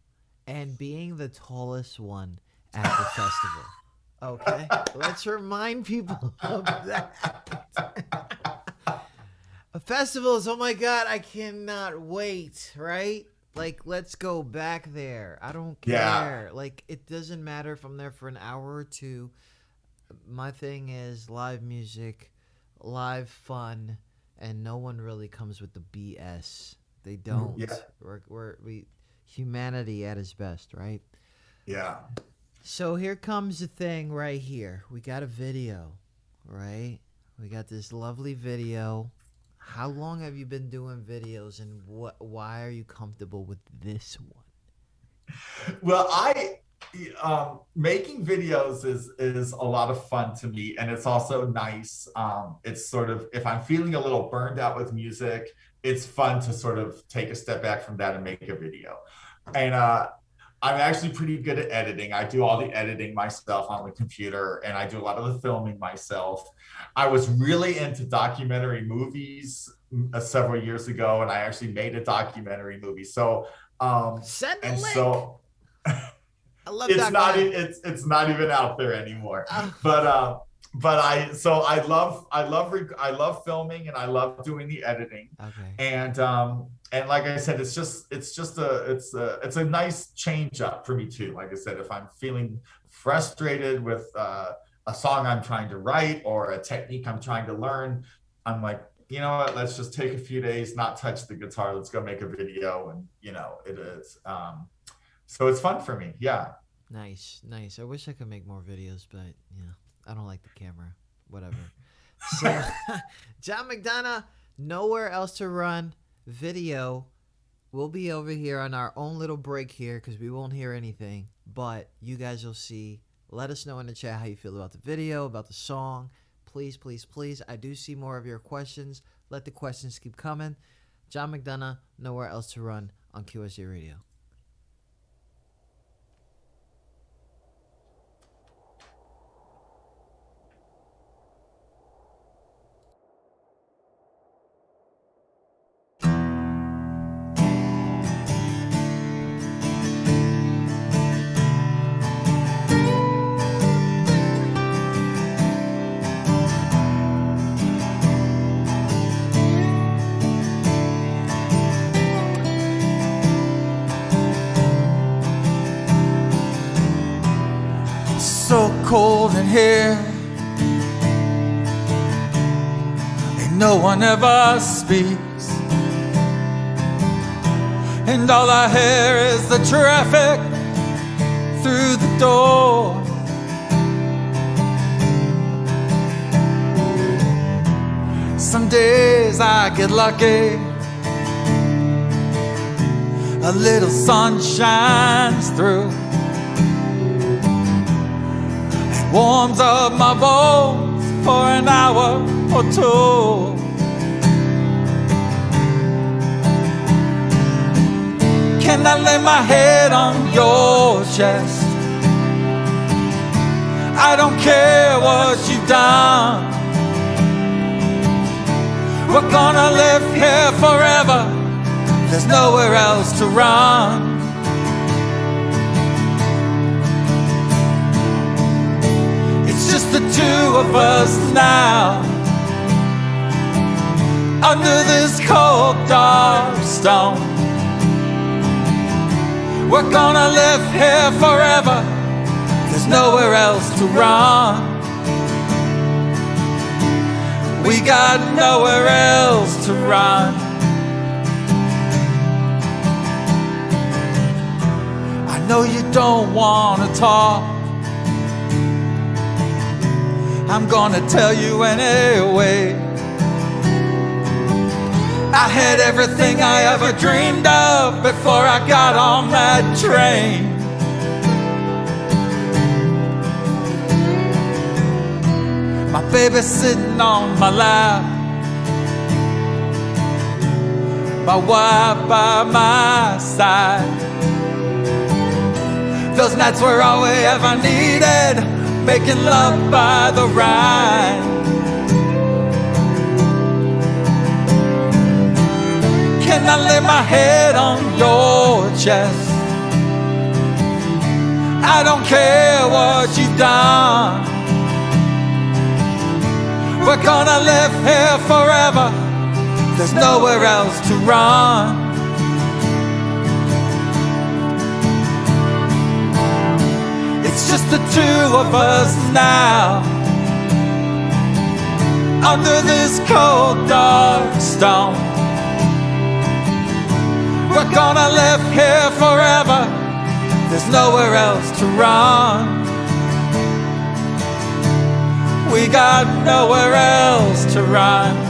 And being the tallest one at the festival. Okay, let's remind people of that. Festivals, oh my God, I cannot wait, right? Like, let's go back there. I don't care. Yeah. Like, it doesn't matter if I'm there for an hour or two. My thing is live music, live fun, and no one really comes with the BS. They don't. Yeah. We humanity at its best, right? Yeah. So here comes the thing right here. We got a video, right? We got this lovely video. How long have you been doing videos, and why are you comfortable with this one? Well, making videos is a lot of fun to me, and it's also nice. It's sort of, if I'm feeling a little burned out with music, it's fun to sort of take a step back from that and make a video. And I'm actually pretty good at editing. I do all the editing myself on the computer, and I do a lot of the filming myself. I was really into documentary movies several years ago, and I actually made a documentary movie. So, send the link. So I love it's not even out there anymore. But I love filming, and I love doing the editing. Okay. And like I said, it's a nice change up for me too. Like I said, if I'm feeling frustrated with a song I'm trying to write or a technique I'm trying to learn, I'm like, you know what, let's just take a few days, not touch the guitar. Let's go make a video. And you know, it is. So it's fun for me. Yeah. Nice. I wish I could make more videos, but I don't like the camera. Whatever. So, John Mcdonough, Nowhere Else to Run video. We'll be over here on our own little break here because we won't hear anything, but you guys will see. Let us know in the chat how you feel about the video, about the song. Please, please, please. I do see more of your questions. Let the questions keep coming. John Mcdonough, Nowhere Else to Run on QSJ Radio. Cold in here, and no one ever speaks, and all I hear is the traffic through the door. Some days I get lucky, a little sun shines through, warms up my bones for an hour or two. Can I lay my head on your chest? I don't care what you've done. We're gonna live here forever. There's nowhere else to run. Just the two of us now, under this cold dark stone. We're gonna live here forever. There's nowhere else to run. We got nowhere else to run. I know you don't want to talk. I'm gonna tell you anyway. I had everything I ever dreamed of before I got on that train. My baby's sitting on my lap, my wife by my side. Those nights were all we ever needed, making love by the Rhine. Can I lay my head on your chest? I don't care what you've done. We're gonna live here forever. There's nowhere else to run. It's just the two of us now, under this cold dark stone. We're gonna live here forever. There's nowhere else to run. We got nowhere else to run.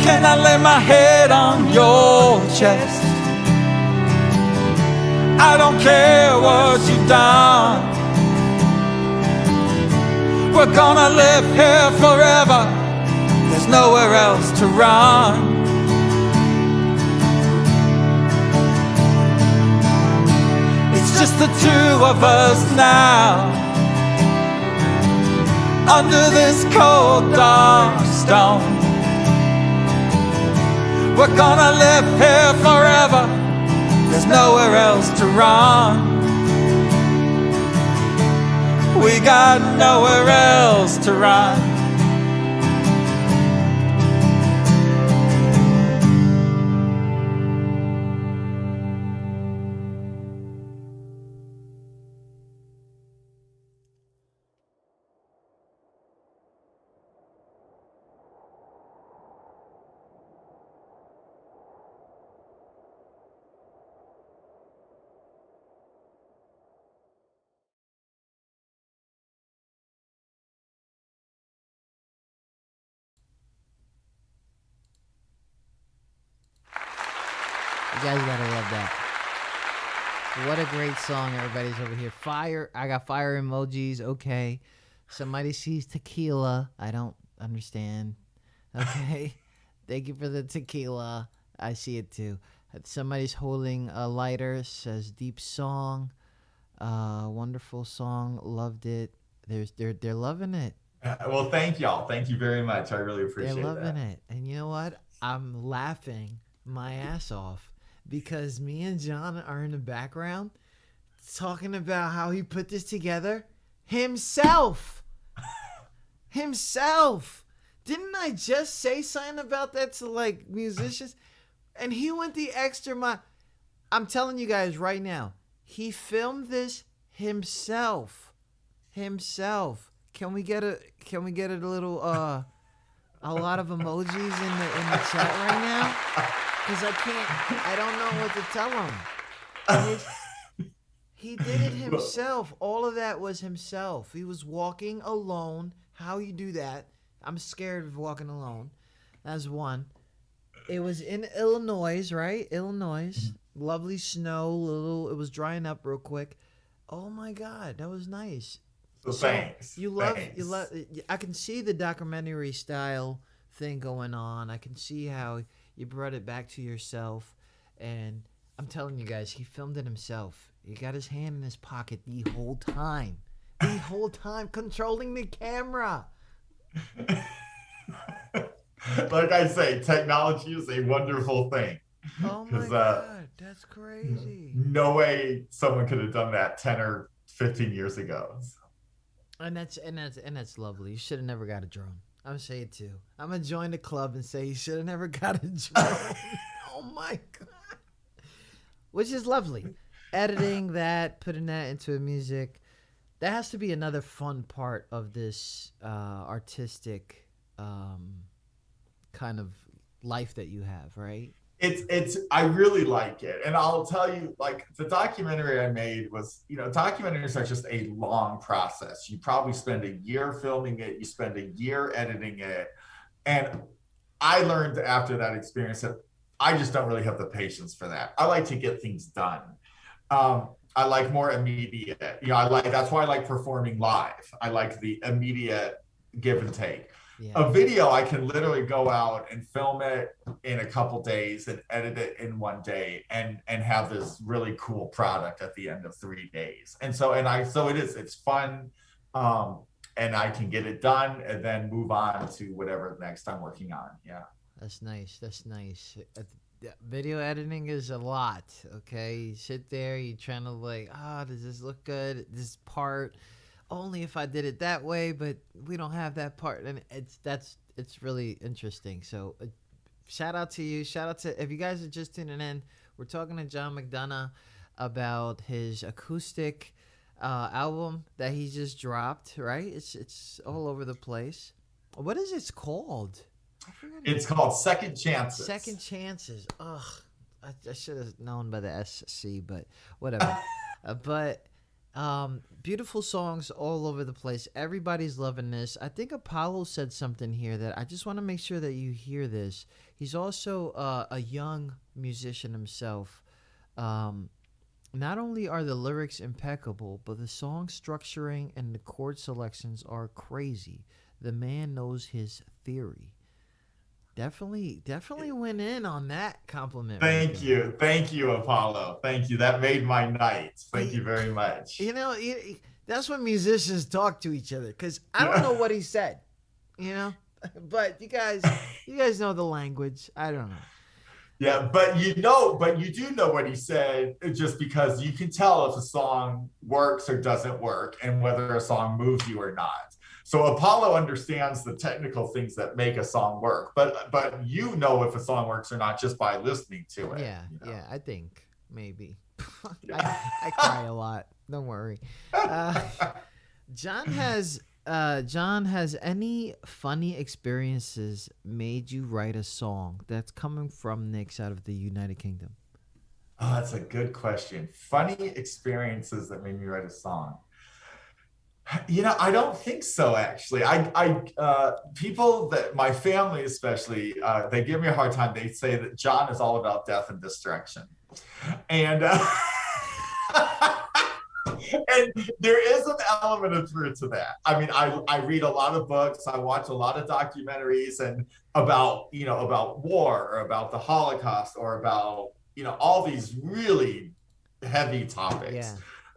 Can I lay my head on your chest? I don't care what you've done. We're gonna live here forever. There's nowhere else to run. It's just the two of us now, under this cold dark stone. We're gonna live here forever. There's nowhere else to run. We got nowhere else to run. You guys gotta love that. What a great song. Everybody's over here. Fire. I got fire emojis. Okay. Somebody sees tequila. I don't understand. Okay. Thank you for the tequila. I see it too. Somebody's holding a lighter. Says deep song. Wonderful song. Loved it. They're loving it. Well, thank y'all. Thank you very much. I really appreciate They're that. loving it. And you know what? I'm laughing my ass off because me and John are in the background talking about how he put this together himself. Himself. Didn't I just say something about that to like musicians? And he went the extra mile. I'm telling you guys right now, he filmed this himself. Himself. Can we get a little a lot of emojis in the chat right now? Because I don't know what to tell him. He did it himself. All of that was himself. He was walking alone. How you do that? I'm scared of walking alone. That's one. It was in Illinois, right? Illinois. Lovely snow. It was drying up real quick. Oh my God, that was nice. So thanks. You love. I can see the documentary style thing going on. I can see how you brought it back to yourself, and I'm telling you guys, he filmed it himself. He got his hand in his pocket the whole time, controlling the camera. Like I say, technology is a wonderful thing. Oh my God, that's crazy. No way someone could have done that 10 or 15 years ago. And that's lovely. You should have never got a drone. I'm gonna say it too. I'm gonna join the club and say you should have never got a drone. Oh my god. Which is lovely. Editing that, putting that into a music. That has to be another fun part of this artistic kind of life that you have, right? It's I really like it, and I'll tell you, like, the documentary I made was, documentaries are just a long process. You probably spend a year filming it, you spend a year editing it, and I learned after that experience that I just don't really have the patience for that. I like to get things done. I like more immediate. That's why I like performing live. I like the immediate give and take. Yeah. A video, I can literally go out and film it in a couple days and edit it in one day and have this really cool product at the end of 3 days. So it's fun. And I can get it done and then move on to whatever next I'm working on. Yeah. That's nice. Video editing is a lot. Okay, you sit there, you're trying to like, does this look good? This part, only if I did it that way, but we don't have that part, and it's really interesting. So, shout out to you. Shout out to, if you guys are just tuning in, we're talking to John Mcdonough about his acoustic album that he just dropped. Right? It's all over the place. What is it called? It's called Second Chances. Second Chances. Ugh, I should have known by the SC, but whatever. But beautiful songs all over the place. Everybody's loving this. I think Apollo said something here that I just want to make sure that you hear this. He's also a young musician himself. Not only are the lyrics impeccable, but the song structuring and the chord selections are crazy. The man knows his theory. Definitely went in on that compliment. Thank you, Apollo. Thank you. That made my night. Thank you very much. That's when musicians talk to each other, because I don't know what he said, but you guys know the language. I don't know. Yeah, but you do know what he said, just because you can tell if a song works or doesn't work and whether a song moves you or not. So Apollo understands the technical things that make a song work, but if a song works or not just by listening to it. Yeah, I think maybe. I cry a lot. Don't worry. John has any funny experiences made you write a song that's coming from Nick's out of the United Kingdom? Oh, that's a good question. Funny experiences that made me write a song. I don't think so, actually. People that my family especially, they give me a hard time. They say that John is all about death and destruction. And and there is an element of truth to that. I mean, I read a lot of books, I watch a lot of documentaries and about war or about the Holocaust or about, all these really heavy topics. Yeah.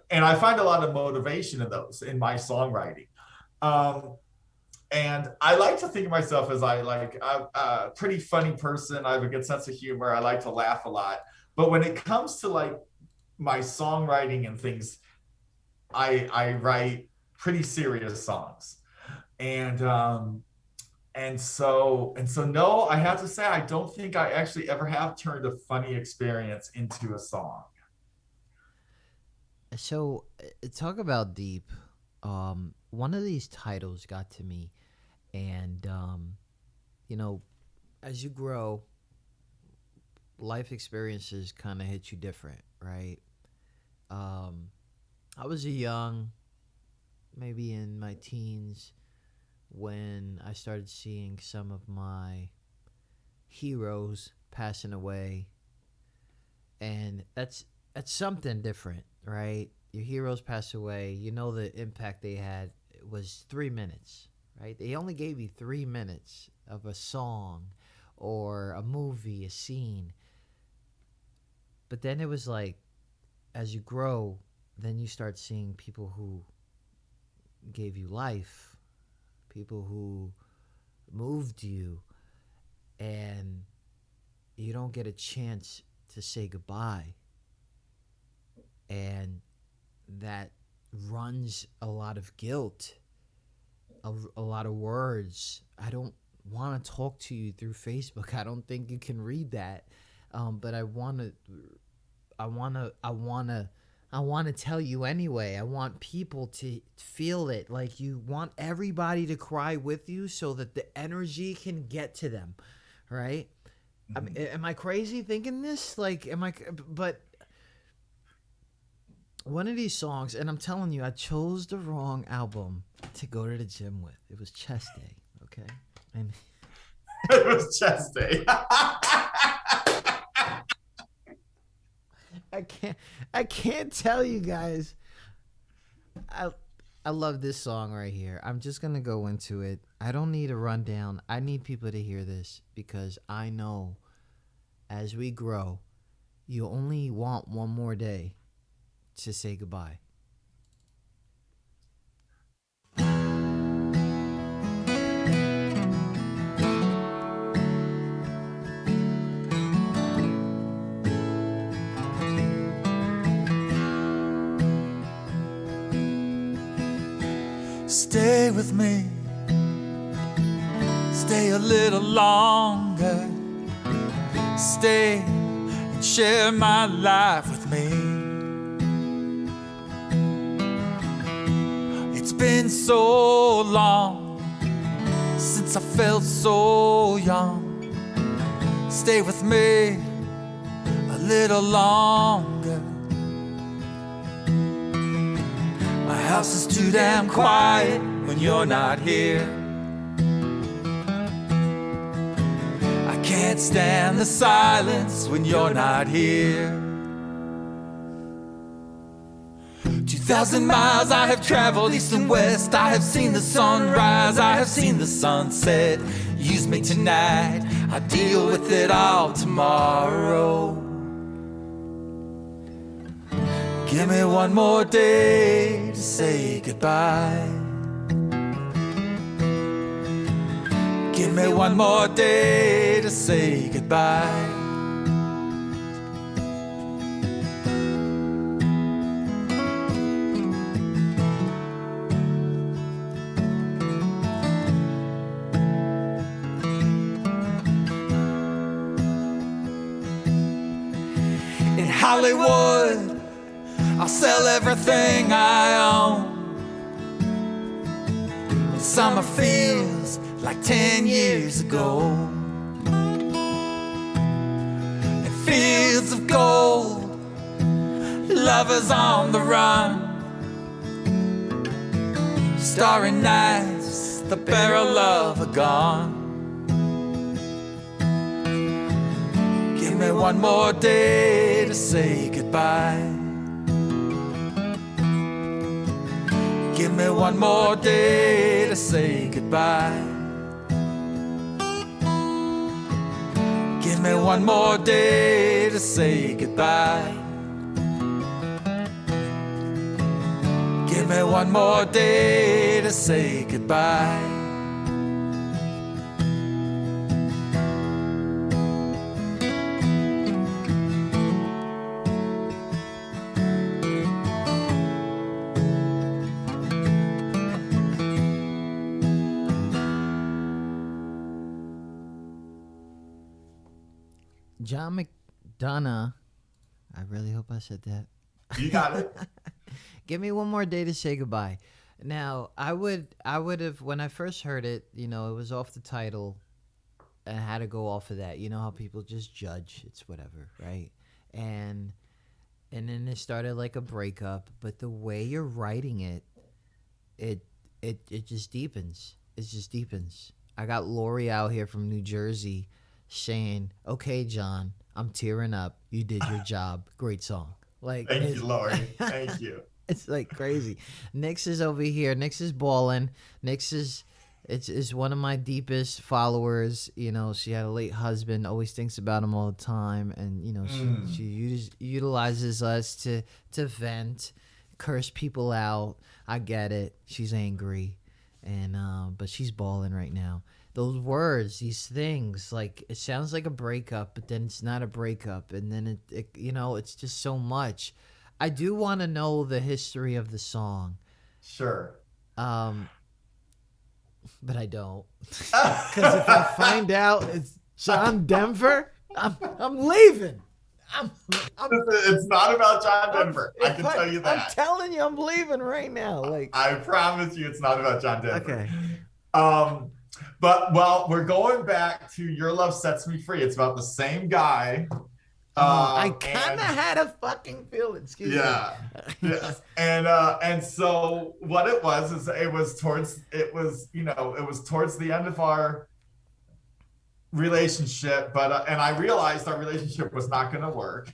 And I find a lot of motivation in those in my songwriting. And I like to think of myself as I'm a pretty funny person. I have a good sense of humor. I like to laugh a lot. But when it comes to like my songwriting and things, I write pretty serious songs. And so no, I have to say, I don't think I actually ever have turned a funny experience into a song. So, talk about deep. One of these titles got to me, and as you grow, life experiences kind of hit you different, right? I was maybe in my teens, when I started seeing some of my heroes passing away, and that's something different. Right? Your heroes pass away. The impact they had was 3 minutes, right? They only gave you 3 minutes of a song or a movie, a scene. But then it was like, as you grow, then you start seeing people who gave you life, people who moved you, and you don't get a chance to say goodbye. And that runs a lot of guilt a lot of words. I don't want to talk to you through Facebook. I don't think you can read that. But I want to tell you anyway. I want people to feel it. Like you want everybody to cry with you so that the energy can get to them, right? I mean, am I crazy thinking this? Like, but one of these songs, and I'm telling you, I chose the wrong album to go to the gym with. It was Chest Day, okay? And It was chest day. I can't tell you guys. I love this song right here. I'm just gonna go into it. I don't need a rundown. I need people to hear this because I know as we grow, you only want one more day to say goodbye. Stay with me, stay a little longer, stay and share my life with me. It's been so long since I felt so young. Stay with me a little longer. My house is too damn quiet when you're not here. I can't stand the silence when you're not here. 2,000 miles I have traveled east and west. I have seen the sunrise, I have seen the sunset. Use me tonight, I'll deal with it all tomorrow. Give me one more day to say goodbye. Give me one more day to say goodbye. In Hollywood, I'll sell everything I own. Summer feels like 10 years ago. In fields of gold, lovers on the run. Starry nights, the barrel of a gun. Give me one more day to say goodbye. Give me one more day to say goodbye. Give me one more day to say goodbye. Give me one more day to say goodbye. John Mcdonough. I really hope I said that. You got it. Give me one more day to say goodbye. Now, I would have, when I first heard it, it was off the title and I had to go off of that. You know how people just judge. It's whatever, right? And then it started like a breakup, but the way you're writing it just deepens. It just deepens. I got Lori out here from New Jersey saying, "Okay, John, I'm tearing up. You did your job. Great song." Like, Thank you, Lori. Thank you. It's like crazy. Nix is over here. Nix is balling. Nix is one of my deepest followers. She had a late husband. Always thinks about him all the time, and she utilizes us to vent, curse people out. I get it. She's angry, and but she's balling right now. Those words, these things, like it sounds like a breakup, but then it's not a breakup, and then it's just so much. I do want to know the history of the song. Sure. but I don't. Because if I find out it's John Denver, I'm leaving. It's not about John Denver. I can tell you that. I'm telling you, I'm leaving right now. Like, I promise you, it's not about John Denver. Okay. But well, we're going back to Your Love Sets Me Free. It's about the same guy. I kind of had a fucking feeling. Excuse me. Yes. And so what it was is it was towards the end of our relationship, but and I realized our relationship was not going to work,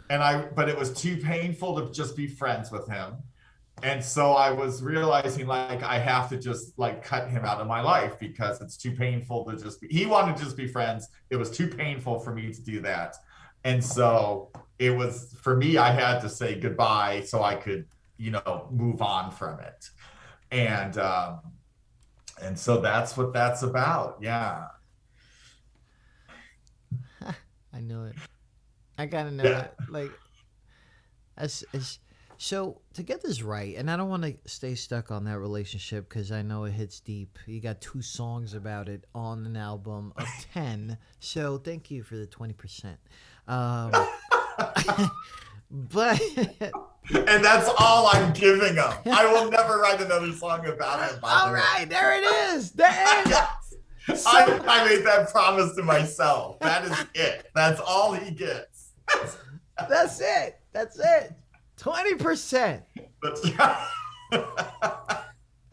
but it was too painful to just be friends with him. And so I was realizing like I have to just like cut him out of my life because it's too painful to just be. He wanted to just be friends. It was too painful for me to do that. And so it was, for me, I had to say goodbye so I could, move on from it. And so that's what that's about. Yeah. I know it. I gotta know it. Like, so to get this right, and I don't want to stay stuck on that relationship because I know it hits deep. You got 2 songs about it on an album of 10. So thank you for the 20%. But and that's all I'm giving him. I will never write another song about him. All right, there it is. There it is. Yes. I made that promise to myself. That is it. That's all he gets. That's it. That's it. 20%.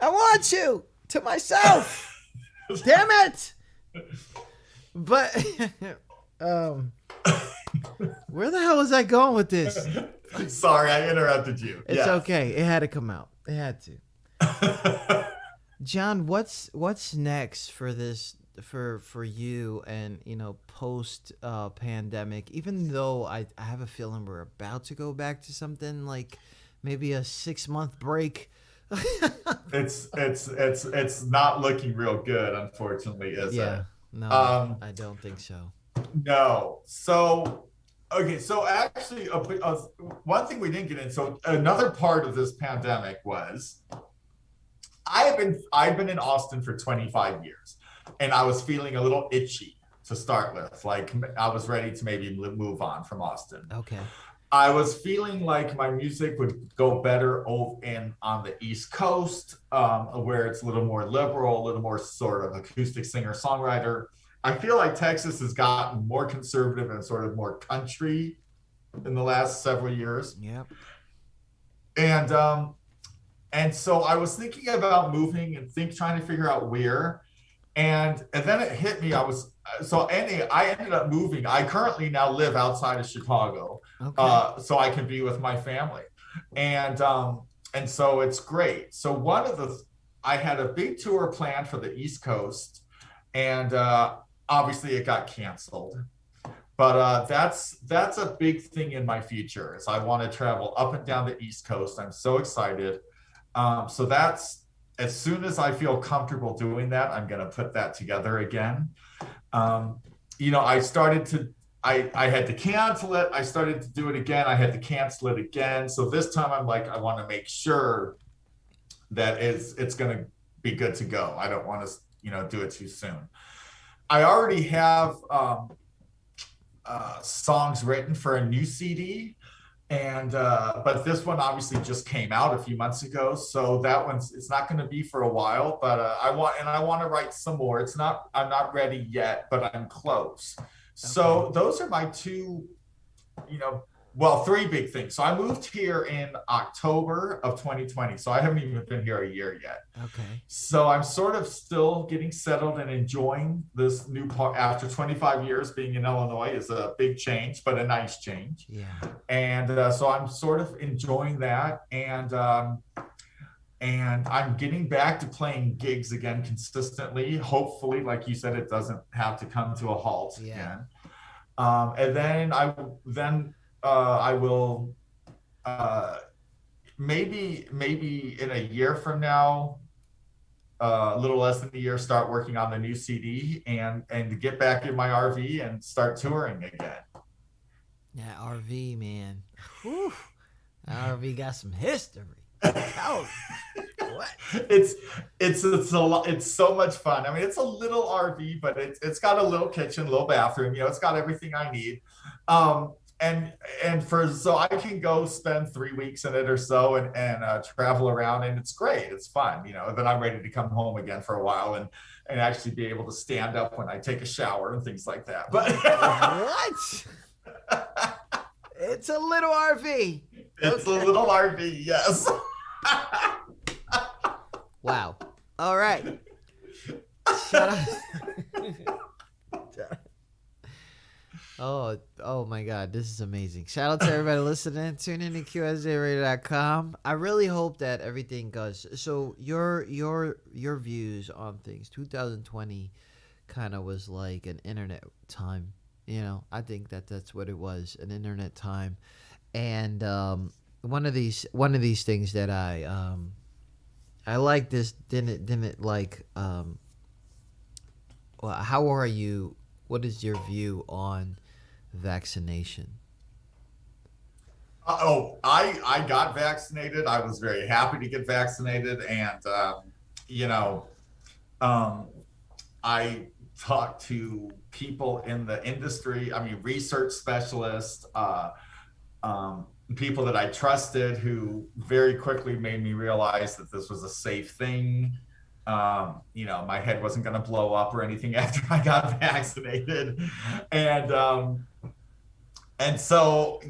I want you to myself. Damn it. But where the hell was I going with this? Sorry, I interrupted you. It's okay. It had to come out. It had to. John, what's next for this for you and post pandemic? Even though I have a feeling we're about to go back to something like maybe a 6-month break. It's not looking real good, unfortunately, is it? Yeah. No, I don't think so. No. So okay, so actually one thing we didn't get in, so another part of this pandemic was I've been in Austin for 25 years, and I was feeling a little itchy to start with. Like I was ready to maybe move on from Austin. Okay. I was feeling like my music would go better on the East Coast, where it's a little more liberal, a little more sort of acoustic singer-songwriter. I feel like Texas has gotten more conservative and sort of more country in the last several years. Yep. And so I was thinking about moving and trying to figure out where. And then it hit me. I ended up moving. I currently now live outside of Chicago, so I can be with my family, and so it's great. So I had a big tour planned for the East Coast, and obviously it got canceled. But that's a big thing in my future. Is I want to travel up and down the East Coast. I'm so excited. So that's. As soon as I feel comfortable doing that, I'm going to put that together again. I had to cancel it. I started to do it again. I had to cancel it again. So this time I'm like, I want to make sure that it's going to be good to go. I don't want to, do it too soon. I already have songs written for a new CD. But this one obviously just came out a few months ago, so it's not going to be for a while. But I want to write some more. I'm not ready yet, but I'm close. Okay. So those are my 2, 3 big things. So I moved here in October of 2020, so I haven't even been here a year yet. Okay. So I'm sort of still getting settled and enjoying this new part. After 25 years being in Illinois is a big change, but a nice change. Yeah. And so I'm sort of enjoying that. And I'm getting back to playing gigs again consistently. Hopefully, like you said, it doesn't have to come to a halt again. And then I will maybe in a year from now, a little less than a year, start working on the new CD and get back in my RV and start touring again. Yeah, RV, man. Whew. RV got some history. Oh, what? It's so much fun. I mean, it's a little RV, but it's got a little kitchen, little bathroom. It's got everything I need. So I can go spend 3 weeks in it or so and travel around, and it's great. It's fun. Then I'm ready to come home again for a while and actually be able to stand up when I take a shower and things like that. But what? It's a little RV. It's a little RV, yes. Wow. All right. Shut up. Oh my God, this is amazing. Shout out to everybody listening. Tune in to QSJRadio.com. I really hope that everything goes. So your views on things, 2020 kind of was like an internet time. I think that's what it was, an internet time. And one of these things that I like this didn't like. Well, how are you? What is your view on vaccination? I got vaccinated. I was very happy to get vaccinated, and I talked to people in the industry. I mean, research specialists, people that I trusted, who very quickly made me realize that this was a safe thing. My head wasn't going to blow up or anything after I got vaccinated. And so,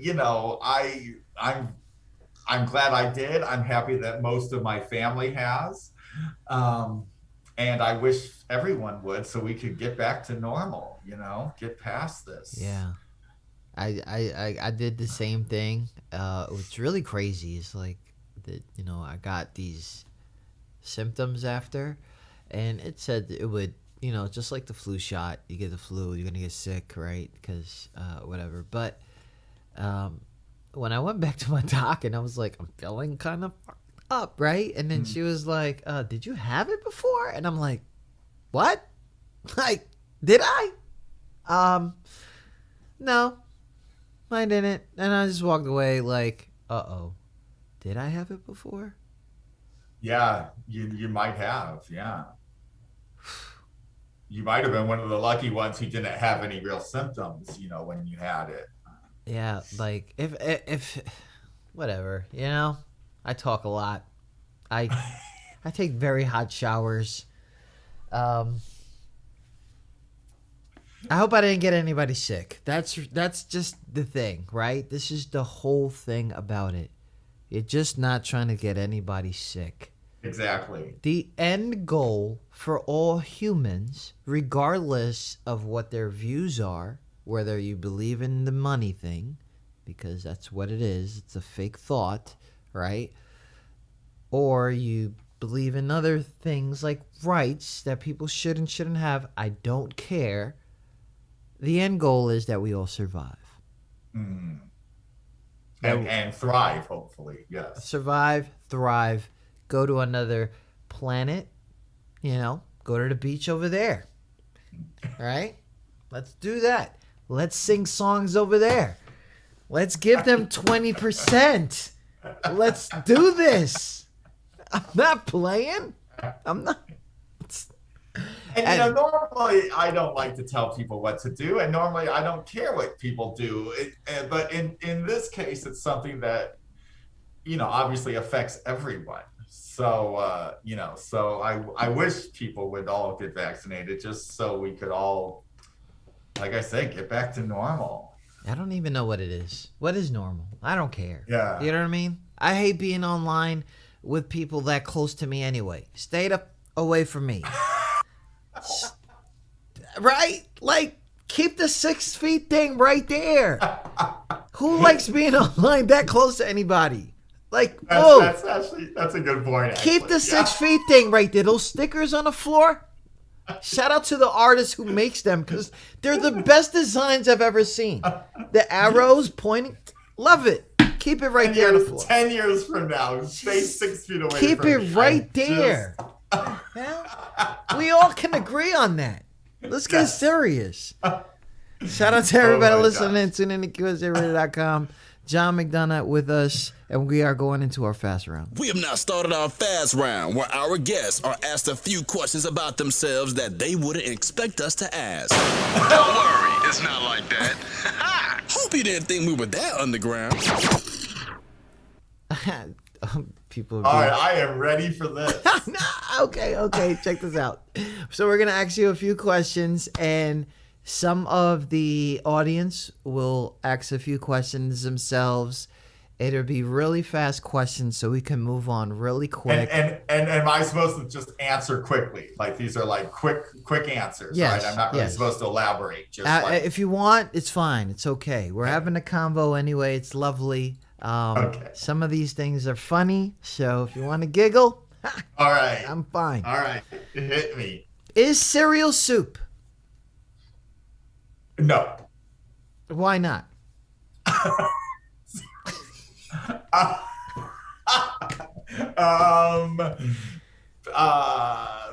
I'm glad I did. I'm happy that most of my family has. And I wish everyone would, so we could get back to normal, get past this. Yeah. I did the same thing. What's really crazy is like that, I got these symptoms after, and it said it would, just like the flu shot. You get the flu, you're gonna get sick, right? Because whatever. But when I went back to my doc and I was like, I'm feeling kind of fucked up, right? And then she was like, did you have it before? And I'm like, what? Like, did I? No, I didn't. And I just walked away like, did I have it before? Yeah, you might have. Yeah. You might have been one of the lucky ones who didn't have any real symptoms, when you had it. Yeah, like if whatever, I talk a lot. I take very hot showers. I hope I didn't get anybody sick. That's just the thing, right? This is the whole thing about it. You're just not trying to get anybody sick. Exactly. The end goal for all humans, regardless of what their views are, whether you believe in the money thing, because that's what it is, it's a fake thought, right? Or you believe in other things like rights that people should and shouldn't have, I don't care. The end goal is that we all survive. Mm. And thrive, hopefully, yes. Survive, thrive, go to another planet, go to the beach over there, right? Let's do that. Let's sing songs over there. Let's give them 20%. Let's do this. I'm not playing. I'm not. And normally I don't like to tell people what to do, and normally I don't care what people do. But in this case, it's something that, obviously affects everyone. So, so I wish people would all get vaccinated just so we could all, like I said, get back to normal. I don't even know what it is. What is normal? I don't care. Yeah. You know what I mean? I hate being online with people that close to me anyway. Stay away from me. Right? Like, keep the 6 feet thing right there. Who likes being online that close to anybody? Like, that's a good point. Keep the 6 feet thing right there. Those stickers on the floor. Shout out to the artist who makes them, because they're the best designs I've ever seen. The arrows pointing. Love it. Keep it right there on the floor. 10 years from now, stay 6 feet away Keep from it me. right there. We all can agree on that. Let's get serious. Shout out to everybody listening. Tune in to QSJRadio.com. John Mcdonough with us, and we are going into our fast round. We have now started our fast round, where our guests are asked a few questions about themselves that they wouldn't expect us to ask. Don't worry, it's not like that. Hope you didn't think we were that underground. People. All right, I am ready for this. Okay. Check this out. So we're gonna ask you a few questions, and some of the audience will ask a few questions themselves. It'll be really fast questions, so we can move on really quick. And am I supposed to just answer quickly? Like these are like quick answers, yes, right? I'm not really supposed to elaborate. Just if you want, it's fine. It's okay. We're having a convo anyway. It's lovely. Okay. Some of these things are funny, so if you want to giggle, all right, I'm fine. All right, hit me. Is cereal soup? No. Why not?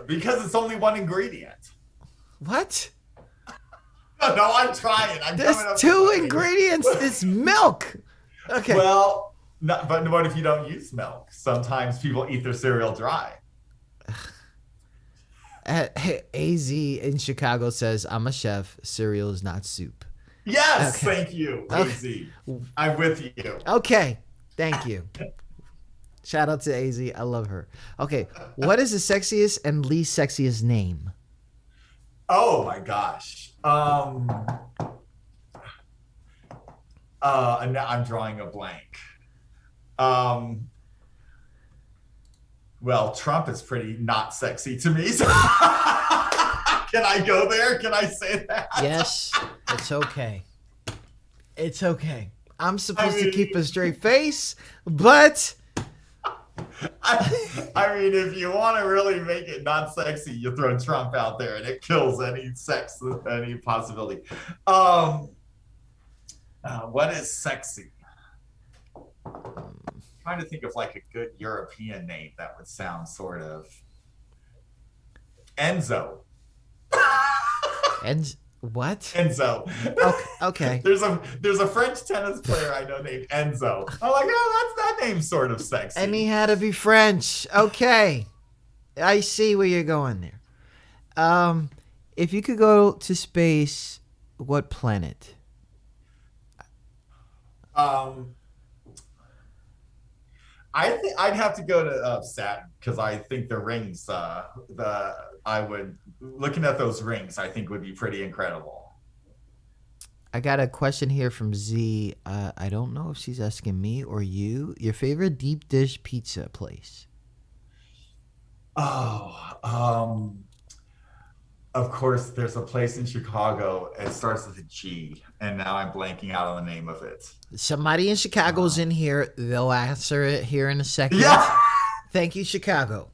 Because it's only one ingredient. What? No, I'm trying. There's two ingredients. It's milk. Okay. Well, but what if you don't use milk? Sometimes people eat their cereal dry. AZ in Chicago says, I'm a chef. Cereal is not soup. Yes, okay. Thank you, AZ. I'm with you. Okay, thank you. Shout out to AZ. I love her. Okay, what is the sexiest and least sexiest name? Oh my gosh. Now I'm drawing a blank. Well, Trump is pretty not sexy to me. So can I go there? Can I say that? Yes, it's okay. It's okay. I'm supposed to keep a straight face, but I mean, if you want to really make it not sexy, you throw Trump out there, and it kills any possibility. What is sexy? Trying to think of like a good European name that would sound sort of Enzo. What? Enzo. Okay. There's a French tennis player I know named Enzo. I'm like, oh, that name's sort of sexy. And he had to be French. Okay. I see where you're going there. If you could go to space, what planet? I think I'd have to go to Saturn, because I think the rings, looking at those rings, I think would be pretty incredible. I got a question here from Z. I don't know if she's asking me or you. Your favorite deep dish pizza place? Of course, there's a place in Chicago. It starts with a G, and now I'm blanking out on the name of it. Somebody in Chicago's in here. They'll answer it here in a second. Yeah. Thank you, Chicago.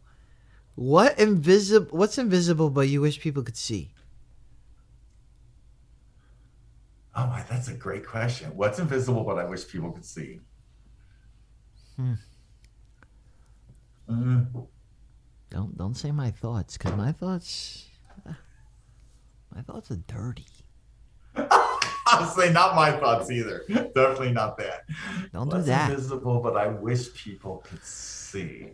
What's invisible but you wish people could see? Oh my, that's a great question. What's invisible but I wish people could see? Don't say my thoughts, because my thoughts are dirty. Honestly, not my thoughts either. Definitely not that. Don't do that. What's invisible but I wish people could see?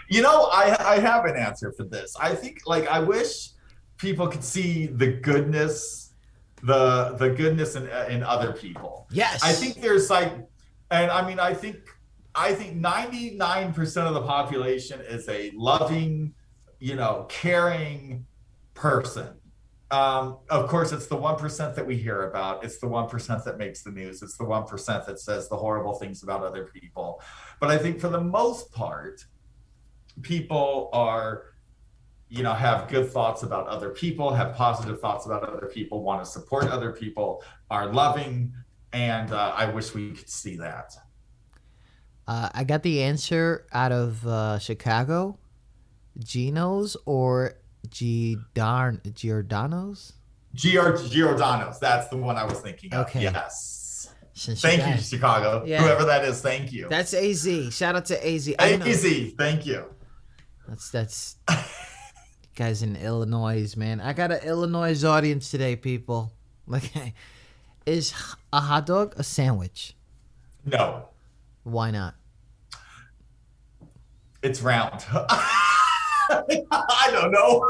You know, I have an answer for this. I think, like, I wish people could see the goodness, the goodness in other people. Yes. I think there's like, and I mean, I think 99% of the population is a loving, caring person. Of course, it's the 1% that we hear about. It's the 1% that makes the news. It's the 1% that says the horrible things about other people. But I think for the most part, people are, have good thoughts about other people, have positive thoughts about other people, want to support other people, are loving, and I wish we could see that. I got the answer out of Chicago. Geno's or Giordano's? Giordano's. That's the one I was thinking of. Okay. Yes. Thank you, Chicago. Yeah. Whoever that is, thank you. That's AZ. Shout out to AZ. AZ, thank you. That's guys in Illinois, man. I got an Illinois audience today, people. Like, Is a hot dog a sandwich? No, Why not? it's round. I don't know.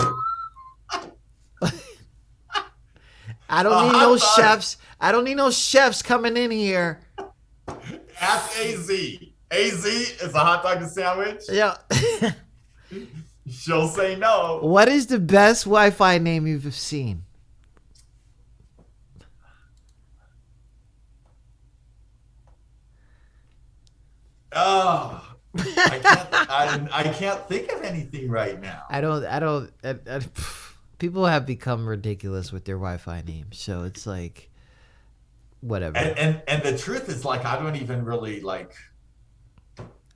I don't A need hot no dog. chefs. I don't need no chefs coming in here. Ask AZ. AZ is a hot dog a sandwich? Yeah. She'll say no. What is the best Wi-Fi name you've seen? Oh, I can't think of anything right now. People have become ridiculous with their Wi-Fi names, so it's like, whatever. And the truth is, like, I don't even really like.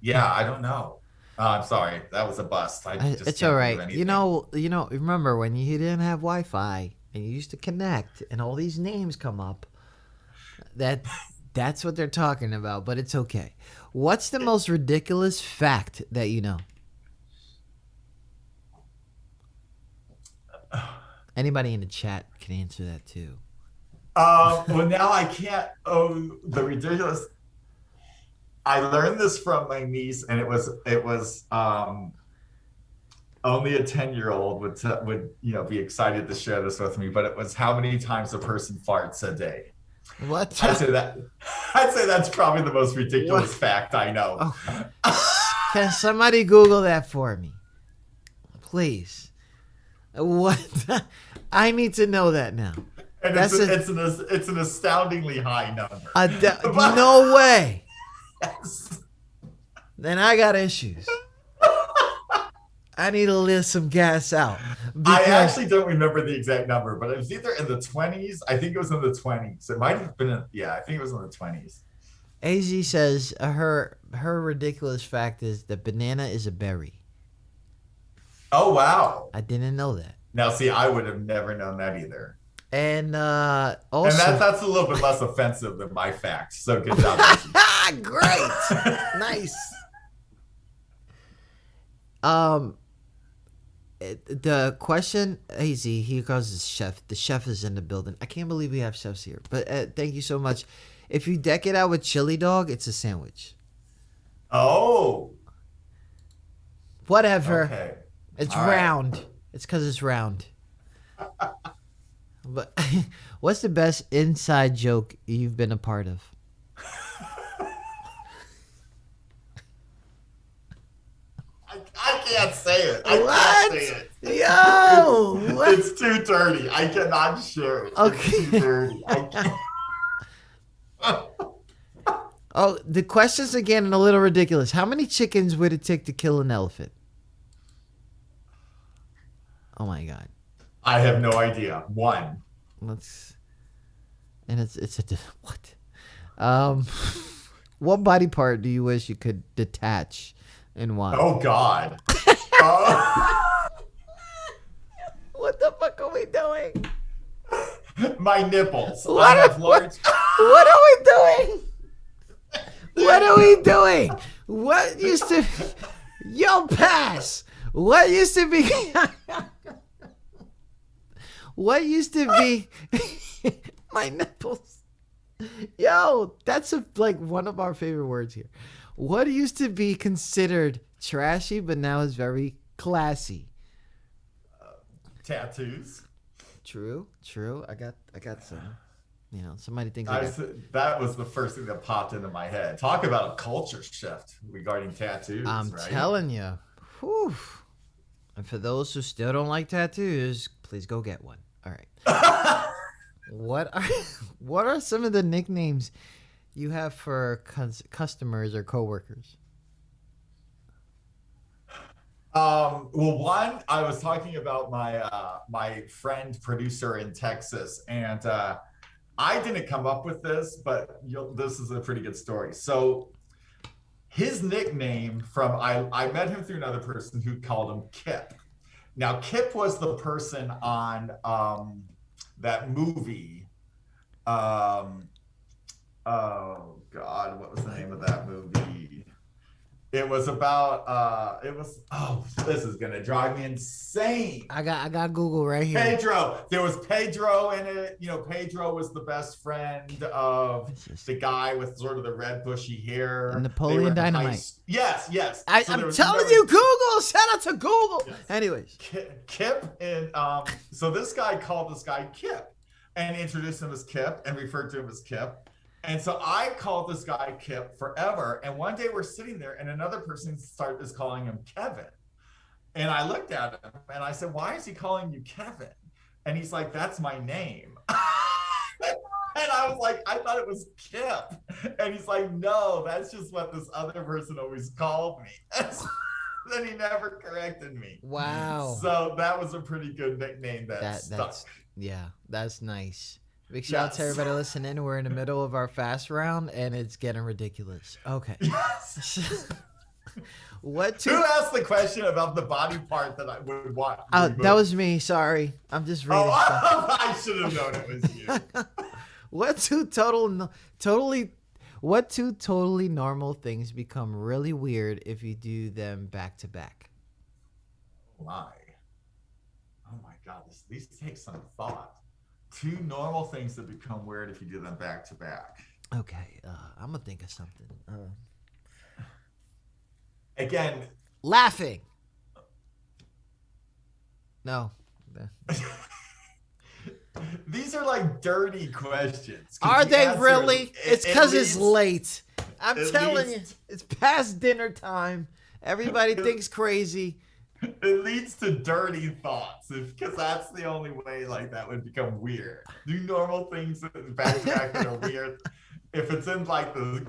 Yeah, I don't know. I'm sorry, that was a bust. It's all right. You know. Remember when you didn't have Wi-Fi and you used to connect, and all these names come up. That's what they're talking about. But it's okay. What's the most ridiculous fact that you know? Anybody in the chat can answer that too. Well, now I can't. Oh, the ridiculous. I learned this from my niece, and it was only a 10-year-old would be excited to share this with me. But it was how many times a person farts a day. What? I'd say that's probably the most ridiculous fact I know. Oh. Can somebody Google that for me, please? What? I need to know that now. And it's an astoundingly high number. No way. Yes. Then I got issues. I need to let some gas out. I actually don't remember the exact number, but it was either in the 20s. I think it was in the 20s. It might have been, I think it was in the 20s. AZ says her ridiculous fact is that banana is a berry. Oh, wow. I didn't know that. Now, see, I would have never known that either. And also, and that's a little bit less offensive than my fact. So good job. Great. Nice. The question, AZ, he calls his chef. The chef is in the building. I can't believe we have chefs here. But thank you so much. If you deck it out with chili dog, it's a sandwich. Oh. Whatever. Okay. It's All round. right. It's because it's round. But what's the best inside joke you've been a part of? I can't say it. What? Can't say it. Yo! What? It's too dirty. I cannot share it. Okay. It's too dirty. I can't. Oh, the question's again a little ridiculous. How many chickens would it take to kill an elephant? Oh my god. I have no idea. One. It's a what? What body part do you wish you could detach and why? Oh God. What the fuck are we doing? My nipples. What I have large. What are we doing? What are we doing? What used to... Yo, pass. What used to be... What used to be... My nipples. Yo, that's like one of our favorite words here. What used to be considered trashy, but now is very classy? Tattoos. True. I got some. You know, somebody thinks that was the first thing that popped into my head. Talk about a culture shift regarding tattoos. I'm right? telling you. Whew. And for those who still don't like tattoos, please go get one. All right. What are some of the nicknames you have for customers or coworkers? Well, one, I was talking about my friend producer in Texas, and I didn't come up with this, but this is a pretty good story. So his nickname I met him through another person who called him Kip. Now, Kip was the person on that movie. Oh God, what was the name of that movie? It was about this is gonna drive me insane. I got Google right here. Pedro. There was Pedro in it. You know, Pedro was the best friend of the guy with sort of the red bushy hair. And Napoleon Dynamite. Yes. I'm telling you, Google. Shout out to Google. Yes. Anyways, Kip and so this guy called this guy Kip and introduced him as Kip and referred to him as Kip. And so I called this guy Kip forever. And one day we're sitting there and another person is calling him Kevin. And I looked at him and I said, why is he calling you Kevin? And he's like, that's my name. And I was like, I thought it was Kip. And he's like, no, that's just what this other person always called me. Then he never corrected me. Wow. So that was a pretty good nickname that stuck. That's nice. Big shout out to everybody listening. We're in the middle of our fast round, and it's getting ridiculous. Okay. Yes. Who asked the question about the body part that I would want? Oh, that was me. Sorry. I'm just reading stuff. I should have known it was you. What two totally normal things become really weird if you do them back to back? Oh my God. These take some thought. Two normal things that become weird if you do them back to back. Okay, I'm gonna think of something. Again, laughing. No. These are like dirty questions. Are they really? It's because it's late. I'm telling you, it's past dinner time. Everybody thinks crazy. It leads to dirty thoughts because that's the only way like that would become weird. Do normal things back to back that are weird. If it's in like the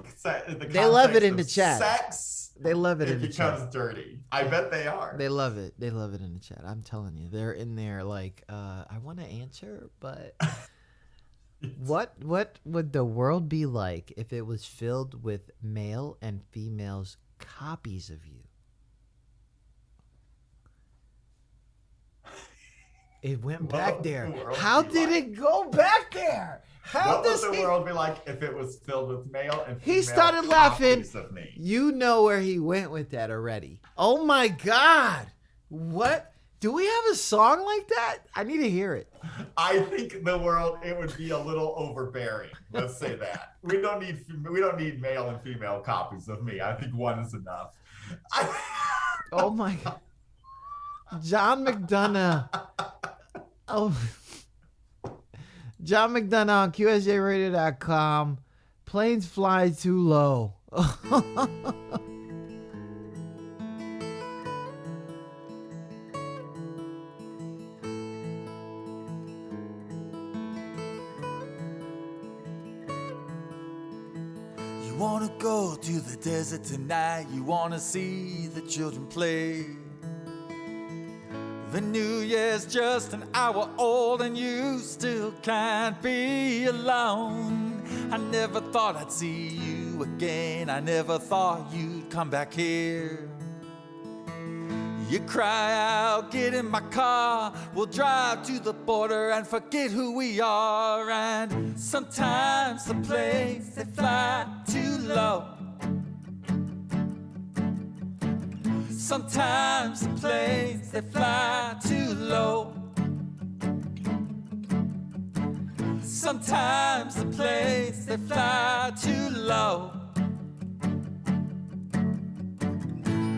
they love it in the chat. Sex, they love it in the chat. It becomes dirty. I bet they are. They love it. They love it in the chat. I'm telling you, they're in there like, I want to answer, but what would the world be like if it was filled with male and females copies of you? It went back there. How did it go back there? What would the world be like if it was filled with male and female He started laughing. Of me? You know where he went with that already. Oh my God. What? Do we have a song like that? I need to hear it. I think it would be a little overbearing. Let's say that. We don't need male and female copies of me. I think one is enough. Oh my God. John Mcdonough. Oh, John Mcdonough on QSJRadio.com. Planes fly too low. You wanna go to the desert tonight. You wanna see the children play. The New Year's just an hour old and you still can't be alone. I never thought I'd see you again. I never thought you'd come back here. You cry out, get in my car. We'll drive to the border and forget who we are. And sometimes the planes, they fly too low. Sometimes the planes, they fly too low. Sometimes the planes, they fly too low.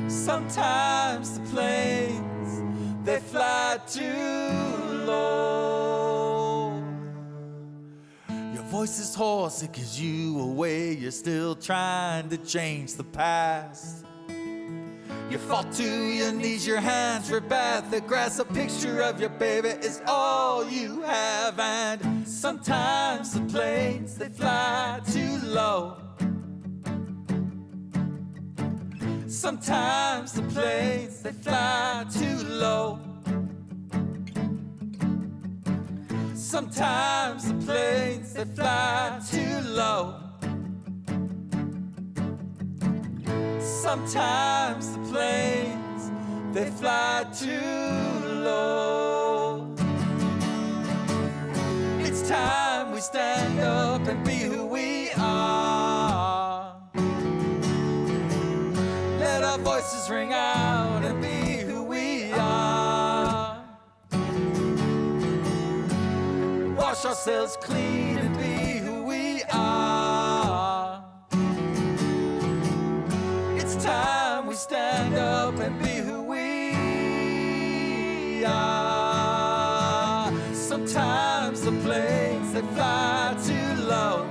Sometimes the planes, they fly too low. Your voice is hoarse, it gives you away. You're still trying to change the past. You fall to your knees, your hands rip at the grass. A picture of your baby is all you have. And sometimes the planes, they fly too low. Sometimes the planes, they fly too low. Sometimes the planes, they fly too low. Sometimes the planes, they fly too low. It's time we stand up and be who we are. Let voices ring out and be who we are. Wash ourselves clean and be who we are. It's time we stand up and be who we are. Sometimes the planes they fly too low.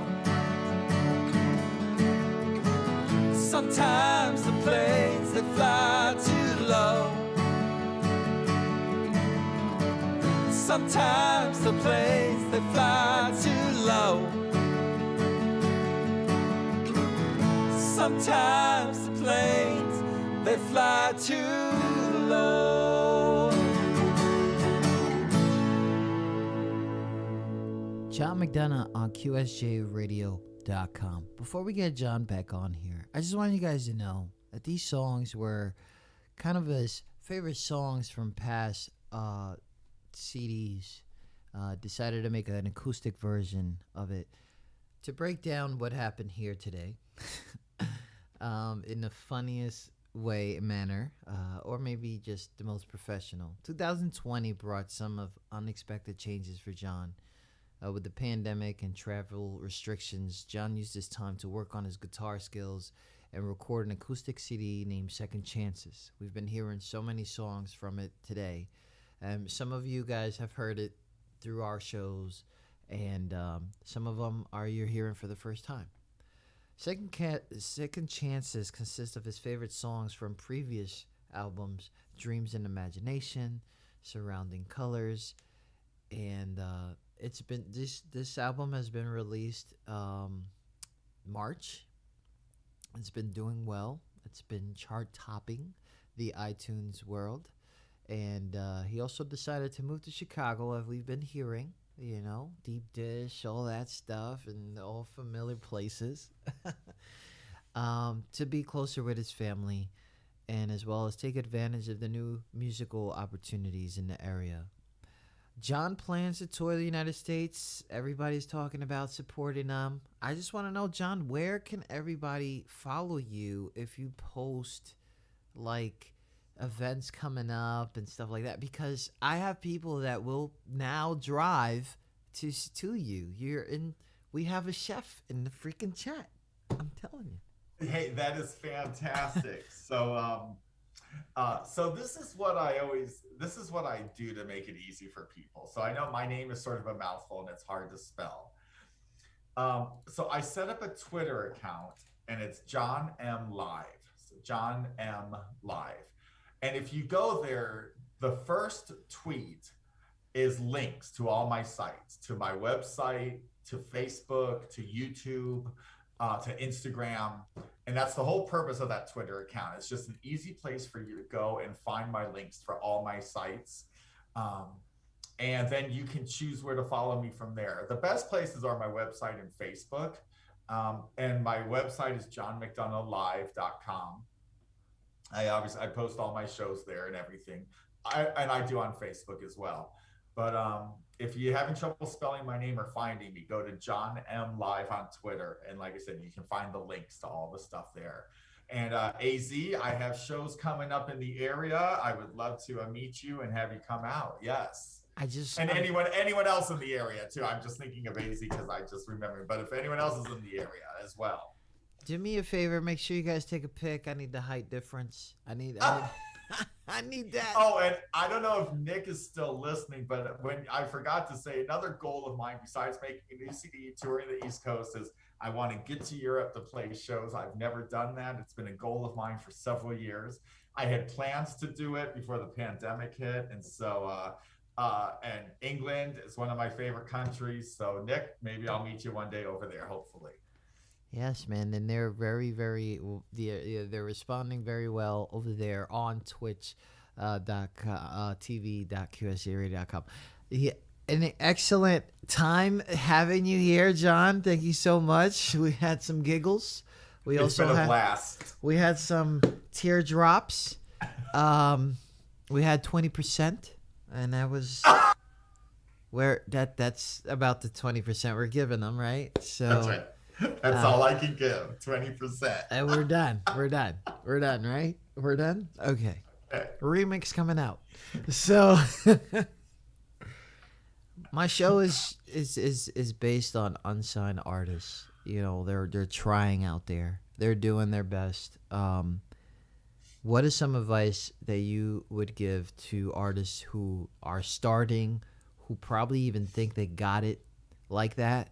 Sometimes the planes they fly too low. Sometimes the planes they fly too low. Sometimes the planes they fly too low. John Mcdonough on QSJRadio.com. Before we get John back on here, I just want you guys to know that these songs were kind of his favorite songs from past CDs. Decided to make an acoustic version of it to break down what happened here today in the funniest manner, or maybe just the most professional. 2020 brought some of unexpected changes for John. With the pandemic and travel restrictions, John used this time to work on his guitar skills and record an acoustic CD named Second Chances. We've been hearing so many songs from it today. Some of you guys have heard it through our shows, and some of them you're hearing for the first time. Second Chances consists of his favorite songs from previous albums, Dreams and Imagination, Surrounding Colors, and it's been this album has been released March. It's been doing well. It's been chart topping the iTunes world. And he also decided to move to Chicago, as we've been hearing, Deep Dish, all that stuff, and all familiar places, to be closer with his family, and as well as take advantage of the new musical opportunities in the area. John plans to tour the United States. Everybody's talking about supporting him. I just want to know, John, where can everybody follow you if you post, like, events coming up and stuff like that? Because I have people that will now drive to you. We have a chef in the freaking chat. I'm telling you. Hey, that is fantastic. So this is what I do to make it easy for people. So I know my name is sort of a mouthful and it's hard to spell. So I set up a Twitter account and it's John M Live. So John M Live. And if you go there, the first tweet is links to all my sites, to my website, to Facebook, to YouTube, to Instagram. And that's the whole purpose of that Twitter account. It's just an easy place for you to go and find my links for all my sites. And then you can choose where to follow me from there. The best places are my website and Facebook. And my website is johnmcdonoughlive.com. I post all my shows there and everything. I do on Facebook as well. But if you're having trouble spelling my name or finding me, go to John M Live on Twitter. And like I said, you can find the links to all the stuff there. And AZ, I have shows coming up in the area. I would love to meet you and have you come out. Yes. Anyone else in the area too. I'm just thinking of AZ because I just remembered. But if anyone else is in the area as well. Do me a favor. Make sure you guys take a pic. I need the height difference. I need that. Oh, and I don't know if Nick is still listening, but when I forgot to say, another goal of mine besides making a new CD touring the East Coast is I want to get to Europe to play shows. I've never done that. It's been a goal of mine for several years. I had plans to do it before the pandemic hit, and so and England is one of my favorite countries. So Nick, maybe I'll meet you one day over there, hopefully. Yes, man, and they're very, very, they're responding very well over there on Twitch, TV.qsjradio.com. Yeah, an excellent time having you here, John. Thank you so much. We had some giggles. It's been a blast. We had some teardrops. We had 20%, and that was that's about the 20% we're giving them, right? So that's right. That's all I can give. 20%. And we're done. We're done. We're done, right? We're done? Okay. Remix coming out. So my show is based on unsigned artists. You know, they're trying out there. They're doing their best. What is some advice that you would give to artists who are starting, who probably even think they got it like that?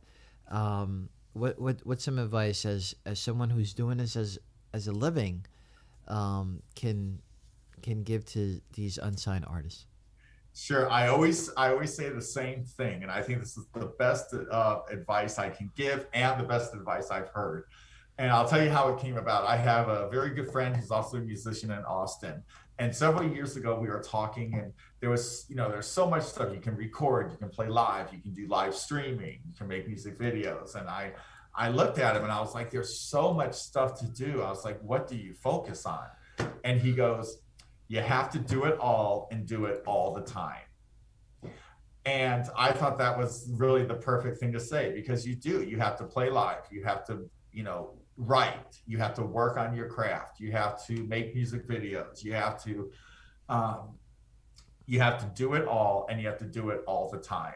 What's some advice as someone who's doing this as a living can give to these unsigned artists? Sure. I always say the same thing, and I think this is the best advice I can give and the best advice I've heard. And I'll tell you how it came about. I have a very good friend who's also a musician in Austin. And several years ago, we were talking, and there's so much stuff you can record, you can play live, you can do live streaming, you can make music videos. And I looked at him and I was like, there's so much stuff to do. I was like, what do you focus on? And he goes, you have to do it all and do it all the time. And I thought that was really the perfect thing to say, because you have to play live, you have to, write, you have to work on your craft, you have to make music videos, you have to do it all, and you have to do it all the time.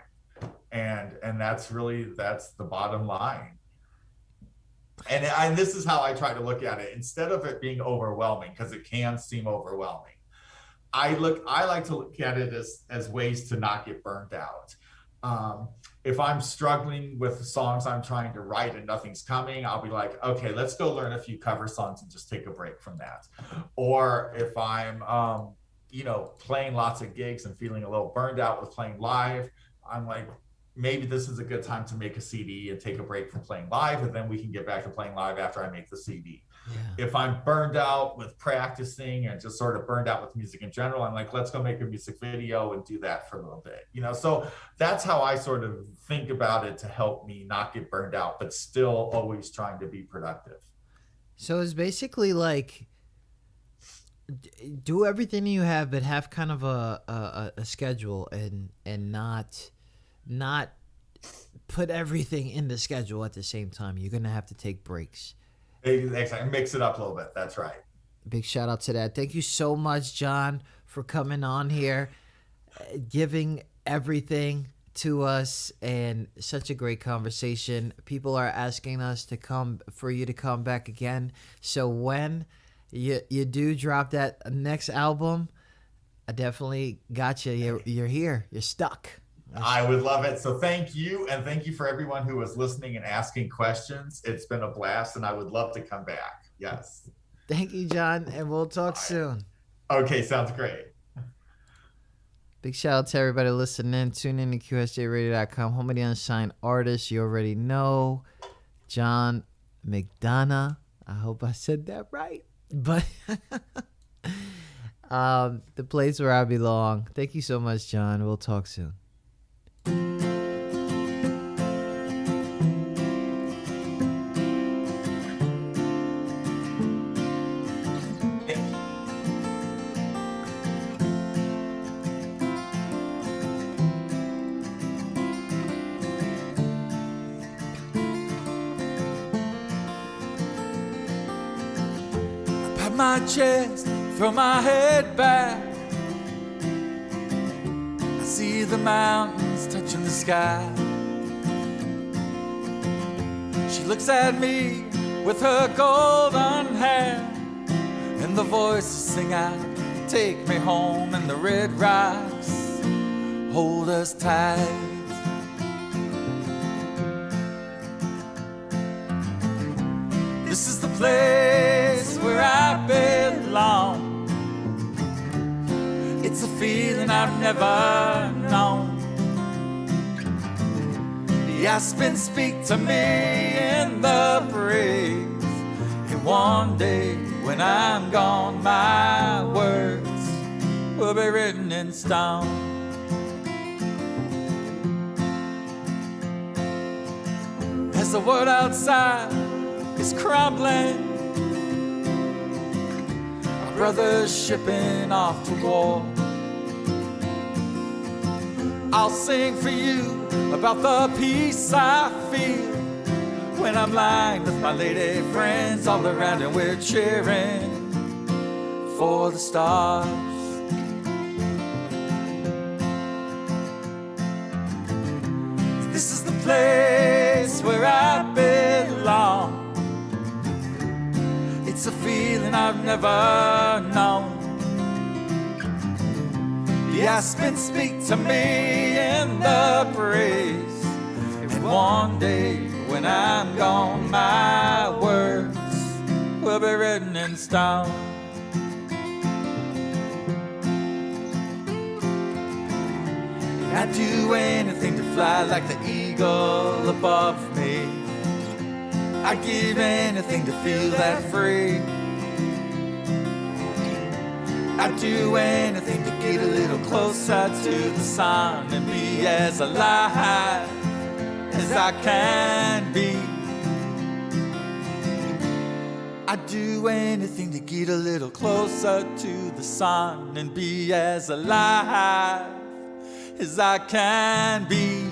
And that's the bottom line. And this is how I try to look at it. Instead of it being overwhelming, because it can seem overwhelming, I like to look at it as ways to not get burned out. If I'm struggling with the songs I'm trying to write and nothing's coming, I'll be like, okay, let's go learn a few cover songs and just take a break from that. Or if I'm, playing lots of gigs and feeling a little burned out with playing live, I'm like, maybe this is a good time to make a CD and take a break from playing live, and then we can get back to playing live after I make the CD. Yeah. If I'm burned out with practicing and just sort of burned out with music in general, I'm like, let's go make a music video and do that for a little bit. So that's how I sort of think about it to help me not get burned out, but still always trying to be productive. So it's basically like do everything you have, but have kind of a schedule and not put everything in the schedule at the same time. You're going to have to take breaks. Exactly. Mix it up a little bit. That's right. Big shout out to that. Thank you so much, John, for coming on here, giving everything to us, and such a great conversation. People are asking us for you to come back again. So when you do drop that next album, I definitely got you. You're here. You're stuck. I would love it. So thank you. And thank you for everyone who was listening and asking questions. It's been a blast, and I would love to come back. Yes. Thank you, John. And we'll talk soon. Okay. Sounds great. Big shout out to everybody listening. Tune in to QSJRadio.com. Home of the unsigned artists. You already know John Mcdonough. I hope I said that right. But the place where I belong. Thank you so much, John. We'll talk soon. My chest, throw my head back. I see the mountains touching the sky. She looks at me with her golden hair, and the voices sing out, take me home, and the red rocks hold us tight. This is the place where I belong. It's a feeling I've never known. The aspens speak to me in the breeze, and one day when I'm gone, my words will be written in stone. As the world outside is crumbling, our brothers shipping off to war, I'll sing for you about the peace I feel when I'm lying with my lady friends all around and we're cheering for the stars. This is the place where I belong. It's a feeling I've never known. The aspens speak to me in the breeze, and one day when I'm gone, my words will be written in stone. And I'd do anything to fly like the eagle above me. I'd give anything to feel that free. I'd do anything to get a little closer to the sun and be as alive as I can be. I'd do anything to get a little closer to the sun and be as alive as I can be.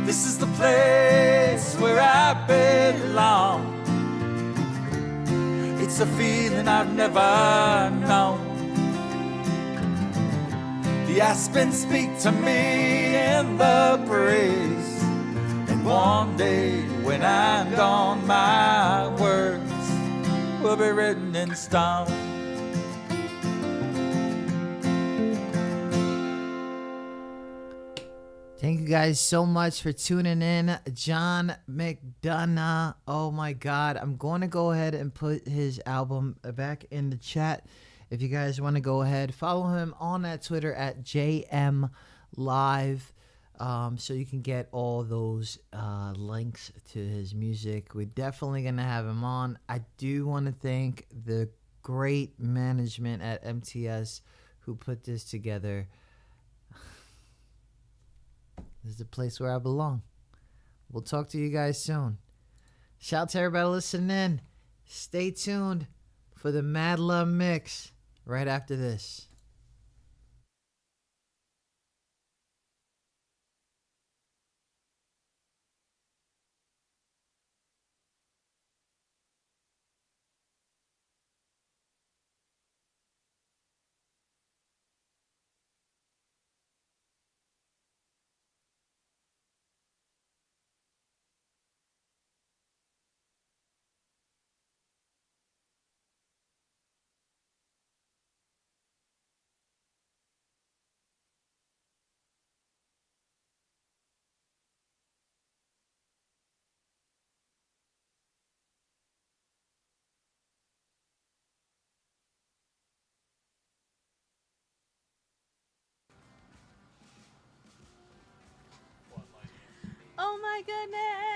This is the place where I belong. It's a feeling I've never known. The aspens speak to me in the breeze, and one day when I'm gone, my words will be written in stone. Thank you guys so much for tuning in. John Mcdonough. Oh my God. I'm going to go ahead and put his album back in the chat. If you guys want to go ahead, follow him on that Twitter at JM Live, so you can get all those links to his music. We're definitely going to have him on. I do want to thank the great management at MTS who put this together. This is the place where I belong. We'll talk to you guys soon. Shout out to everybody listening. Stay tuned for the Madluh mix right after this. Oh my goodness.